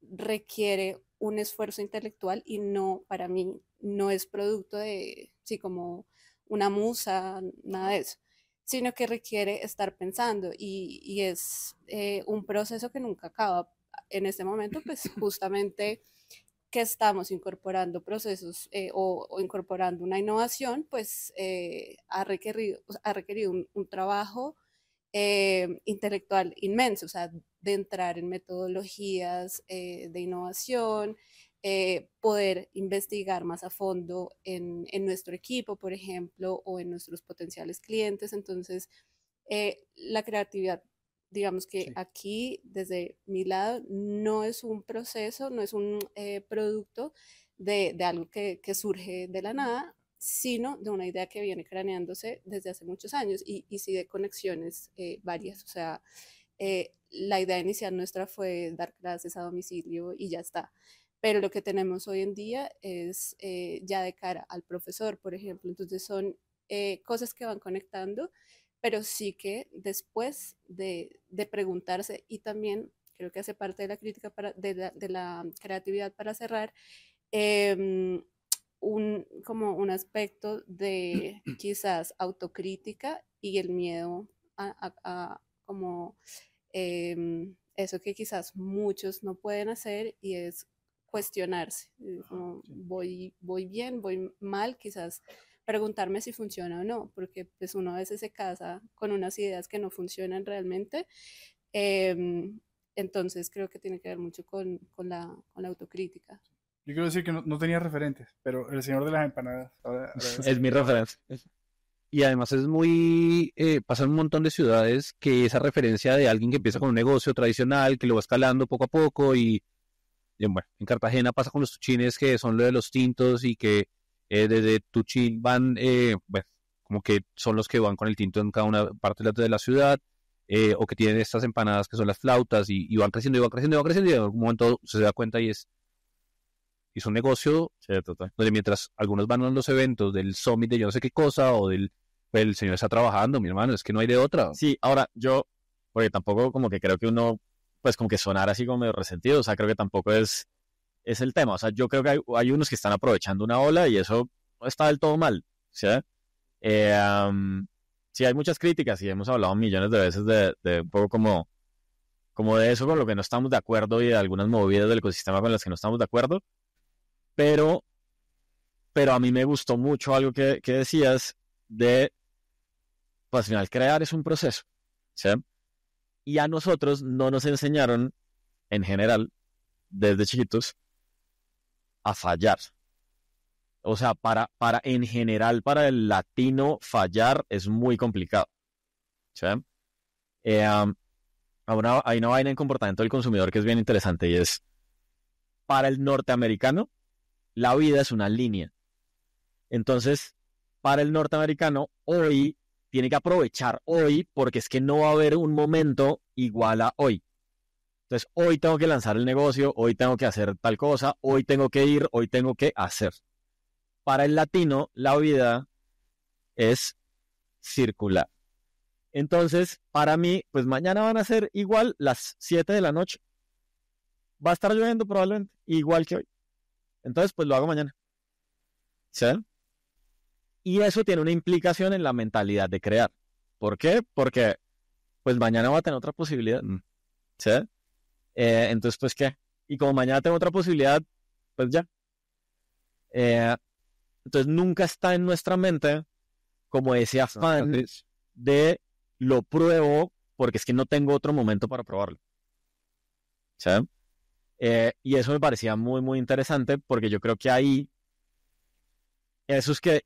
requiere un esfuerzo intelectual y no, para mí, no es producto de, sí, como una musa, nada de eso, sino que requiere estar pensando y es un proceso que nunca acaba. En este momento, pues justamente que estamos incorporando procesos o incorporando una innovación, pues ha requerido un trabajo intelectual inmenso, o sea, de entrar en metodologías de innovación, poder investigar más a fondo en nuestro equipo, por ejemplo, o en nuestros potenciales clientes. Entonces, la creatividad, digamos que Sí. aquí, desde mi lado, no es un proceso, no es un producto de algo que surge de la nada, sino de una idea que viene craneándose desde hace muchos años y sí de conexiones varias. O sea, la idea inicial nuestra fue dar clases a domicilio y ya está. Pero lo que tenemos hoy en día es ya de cara al profesor, por ejemplo. Entonces son cosas que van conectando, pero sí que después de preguntarse, y también creo que hace parte de la crítica de la creatividad para cerrar, em, como un aspecto de quizás autocrítica y el miedo a como eso que quizás muchos no pueden hacer y es cuestionarse, como voy bien, voy mal, quizás preguntarme si funciona o no, porque pues uno a veces se casa con unas ideas que no funcionan realmente. em, entonces creo que tiene que ver mucho con la autocrítica. Yo quiero decir que no tenía referentes, pero el señor de las empanadas. Ahora Es mi referencia. Y además es muy, pasa en un montón de ciudades que esa referencia de alguien que empieza con un negocio tradicional, que lo va escalando poco a poco y bueno, en Cartagena pasa con los tuchines que son lo de los tintos y que desde Tuchín van, bueno, como que son los que van con el tinto en cada una parte de la ciudad, o que tienen estas empanadas que son las flautas y van creciendo y van creciendo y van creciendo y en algún momento se da cuenta y es un negocio donde mientras algunos van a los eventos del summit de yo no sé qué cosa o pues el señor está trabajando, mi hermano, es que no hay de otra. Sí, ahora yo, porque tampoco como que creo que uno, pues como que sonar así como medio resentido, o sea, creo que tampoco es el tema, o sea, yo creo que hay unos que están aprovechando una ola y eso no está del todo mal, ¿sí? Sí, hay muchas críticas y hemos hablado millones de veces de un poco como de eso con lo que no estamos de acuerdo y de algunas movidas del ecosistema con las que no estamos de acuerdo, pero a mí me gustó mucho algo que decías de, pues al final crear es un proceso, ¿sí? Y a nosotros no nos enseñaron, en general, desde chiquitos, a fallar. O sea, en general, para el latino, fallar es muy complicado, ¿sí? Ahora hay una vaina en comportamiento del consumidor que es bien interesante y es, para el norteamericano, la vida es una línea. Entonces, para el norteamericano, hoy tiene que aprovechar hoy porque es que no va a haber un momento igual a hoy. Entonces, hoy tengo que lanzar el negocio, hoy tengo que hacer tal cosa, hoy tengo que ir, hoy tengo que hacer. Para el latino, la vida es circular. Entonces, para mí, pues mañana van a ser igual las 7 de la noche. Va a estar lloviendo probablemente, igual que hoy. Entonces, pues lo hago mañana. ¿Sí? Y eso tiene una implicación en la mentalidad de crear. ¿Por qué? Porque pues mañana va a tener otra posibilidad. ¿Sí? Entonces, pues, ¿qué? Y como mañana tengo otra posibilidad, pues ya. Entonces, nunca está en nuestra mente como ese afán de lo pruebo porque es que no tengo otro momento para probarlo. ¿Sí? Y eso me parecía muy, muy interesante porque yo creo que ahí, esos que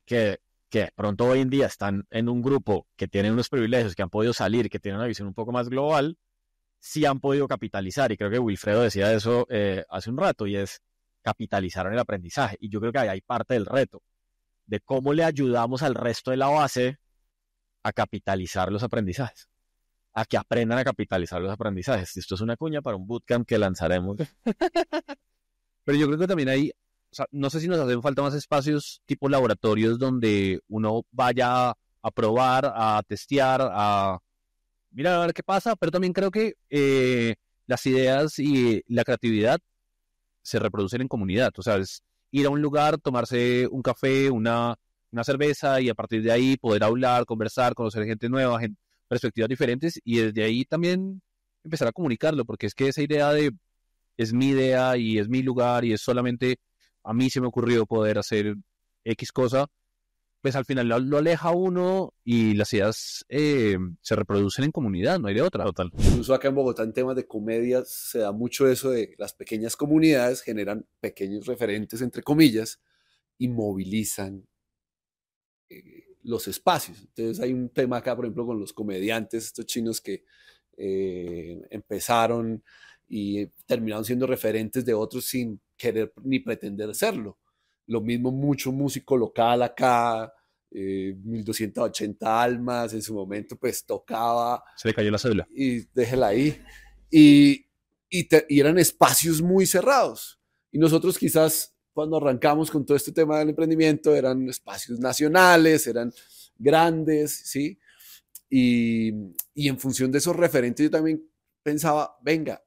pronto hoy en día están en un grupo que tienen unos privilegios, que han podido salir, que tienen una visión un poco más global, sí han podido capitalizar. Y creo que Wilfredo decía eso hace un rato, y es capitalizar en el aprendizaje. Y yo creo que ahí hay parte del reto, de cómo le ayudamos al resto de la base a capitalizar los aprendizajes, a que aprendan a capitalizar los aprendizajes. Esto es una cuña para un bootcamp que lanzaremos. Pero yo creo que también hay, o sea, no sé si nos hacen falta más espacios tipo laboratorios donde uno vaya a probar, a testear, a mirar a ver qué pasa, pero también creo que las ideas y la creatividad se reproducen en comunidad. O sea, es ir a un lugar, tomarse un café, una cerveza, y a partir de ahí poder hablar, conversar, conocer gente nueva, perspectivas diferentes, y desde ahí también empezar a comunicarlo, porque es que esa idea de es mi idea y es mi lugar y es solamente a mí se me ocurrió poder hacer X cosa, pues al final lo aleja a uno y las ideas se reproducen en comunidad, no hay de otra. Total. Incluso acá en Bogotá, en temas de comedia, se da mucho eso de las pequeñas comunidades generan pequeños referentes, entre comillas, y movilizan los espacios. Entonces hay un tema acá, por ejemplo, con los comediantes, estos chinos que empezaron y terminaron siendo referentes de otros sin querer ni pretender serlo. Lo mismo mucho músico local acá, 1280 Almas, en su momento pues tocaba. Se le cayó la cédula. Y déjela ahí. Y eran espacios muy cerrados. Y nosotros quizás cuando arrancamos con todo este tema del emprendimiento eran espacios nacionales, eran grandes, ¿sí? Y en función de esos referentes yo también pensaba, venga,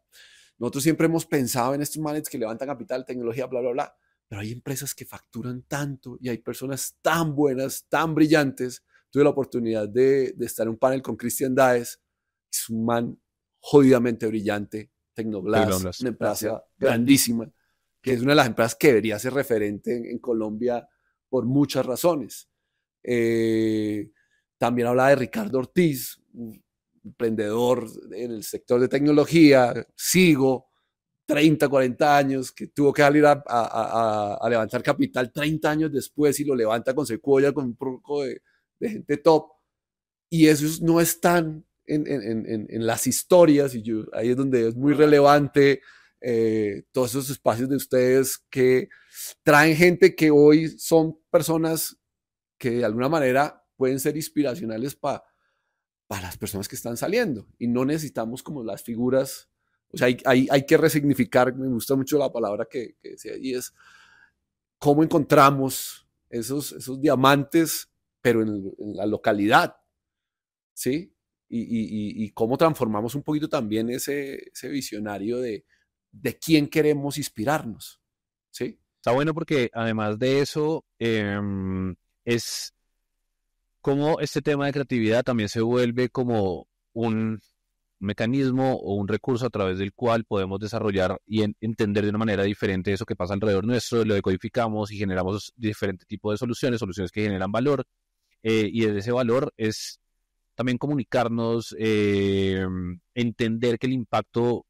nosotros siempre hemos pensado en estos manes que levantan capital, tecnología, bla, bla, bla, pero hay empresas que facturan tanto y hay personas tan buenas, tan brillantes. Tuve la oportunidad de estar en un panel con Christian Daes, es un man jodidamente brillante, Tecnoglass, una empresa grandísima, que es una de las empresas que debería ser referente en Colombia por muchas razones. También hablaba de Ricardo Ortiz, un emprendedor en el sector de tecnología, sigo, 30, 40 años, que tuvo que salir a levantar capital 30 años después y lo levanta con Sequoia, con un poco de gente top. Y esos no están en las historias, y ahí es donde es muy relevante todos esos espacios de ustedes que traen gente que hoy son personas que de alguna manera pueden ser inspiracionales para las personas que están saliendo, y no necesitamos como las figuras. O sea, hay que resignificar. Me gusta mucho la palabra que decía, y es cómo encontramos esos diamantes, pero en la localidad, ¿sí? Y cómo transformamos un poquito también ese visionario de quién queremos inspirarnos, ¿sí? Está bueno porque además de eso, es como este tema de creatividad también se vuelve como un mecanismo o un recurso a través del cual podemos desarrollar y entender de una manera diferente eso que pasa alrededor nuestro, lo decodificamos y generamos diferentes tipos de soluciones que generan valor, y desde ese valor es también comunicarnos, entender que el impacto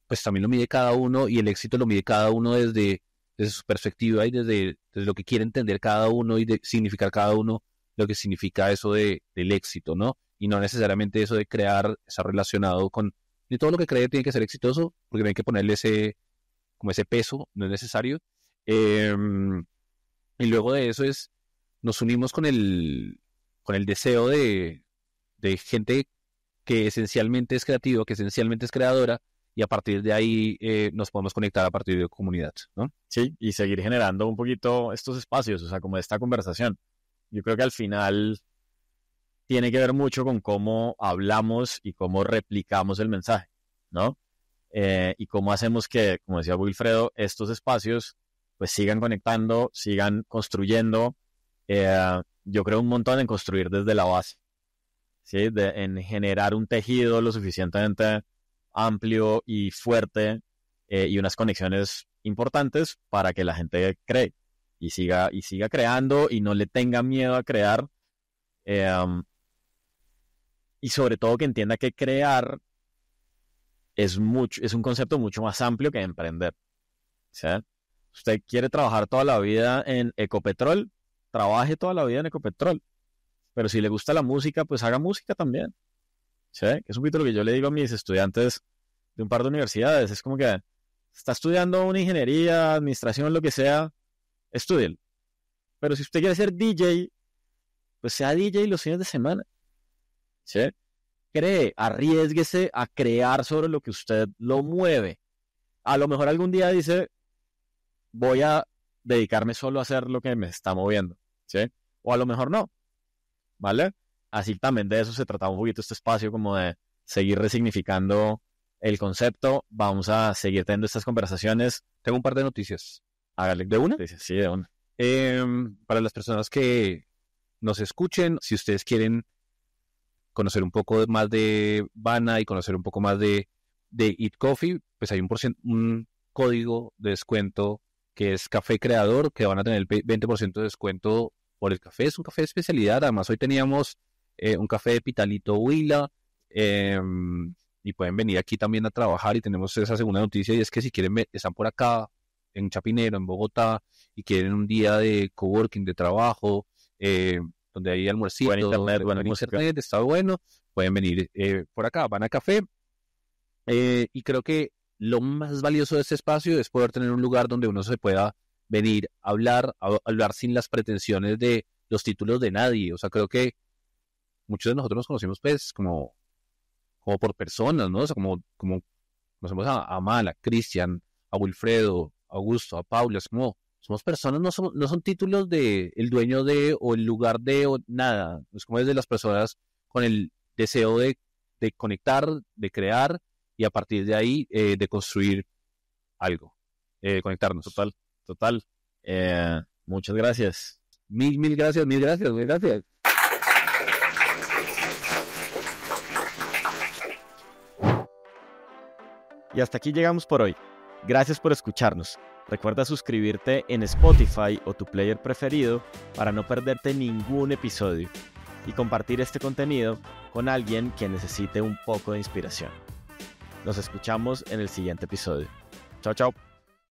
pues también lo mide cada uno y el éxito lo mide cada uno desde su perspectiva y desde lo que quiere entender cada uno y de significar cada uno lo que significa eso del éxito, ¿no? Y no necesariamente eso de crear, está relacionado con, ni todo lo que cree tiene que ser exitoso, porque no hay que ponerle ese peso, no es necesario. Y luego de eso nos unimos con el deseo de gente que esencialmente es creativa, que esencialmente es creadora, y a partir de ahí nos podemos conectar a partir de comunidad, ¿no? Sí, y seguir generando un poquito estos espacios, o sea, como esta conversación. Yo creo que al final tiene que ver mucho con cómo hablamos y cómo replicamos el mensaje, ¿no? Y cómo hacemos que, como decía Wilfredo, estos espacios pues sigan conectando, sigan construyendo Yo creo un montón en construir desde la base, ¿sí? En generar un tejido lo suficientemente amplio y fuerte y unas conexiones importantes para que la gente cree y siga creando y no le tenga miedo a crear. Y sobre todo que entienda que crear es un concepto mucho más amplio que emprender. ¿Sí? Usted quiere trabajar toda la vida en Ecopetrol, trabaje toda la vida en Ecopetrol. Pero si le gusta la música, pues haga música también. ¿Sí? Que es un poquito lo que yo le digo a mis estudiantes de un par de universidades. Es como que está estudiando una ingeniería, administración, lo que sea, estúdielo. Pero si usted quiere ser DJ, pues sea DJ los fines de semana. ¿Sí? Arriésguese a crear sobre lo que usted lo mueve. A lo mejor algún día dice, voy a dedicarme solo a hacer lo que me está moviendo. ¿Sí? O a lo mejor no. ¿Vale? Así también de eso se trataba un poquito este espacio, como de seguir resignificando el concepto. Vamos a seguir teniendo estas conversaciones. Tengo un par de noticias. Hágale. ¿De una? Sí, de una. Para las personas que nos escuchen, si ustedes quieren conocer un poco más de Vana y conocer un poco más de Eat Coffee, pues hay un código de descuento que es Café Creador, que van a tener el 20% de descuento por el café. Es un café de especialidad. Además, hoy teníamos un café de Pitalito Huila, y pueden venir aquí también a trabajar. Y tenemos esa segunda noticia, y es que si quieren, están por acá, en Chapinero, en Bogotá, y quieren un día de coworking, de trabajo, donde hay almuercito, buen internet, está bueno, pueden venir por acá, van a café. Y creo que lo más valioso de este espacio es poder tener un lugar donde uno se pueda venir a hablar sin las pretensiones de los títulos de nadie. O sea, creo que muchos de nosotros nos conocimos pues como por personas, ¿no? O sea, como conocemos a Mala, a Cristian, a Wilfredo, a Augusto, a Paula. Es como somos personas, no son títulos de el dueño de o el lugar de o nada. Es como desde las personas con el deseo de conectar, de crear y a partir de ahí de construir algo, conectarnos. Total. Muchas gracias. Mil gracias. Y hasta aquí llegamos por hoy. Gracias por escucharnos. Recuerda suscribirte en Spotify o tu player preferido para no perderte ningún episodio y compartir este contenido con alguien que necesite un poco de inspiración. Nos escuchamos en el siguiente episodio. Chao.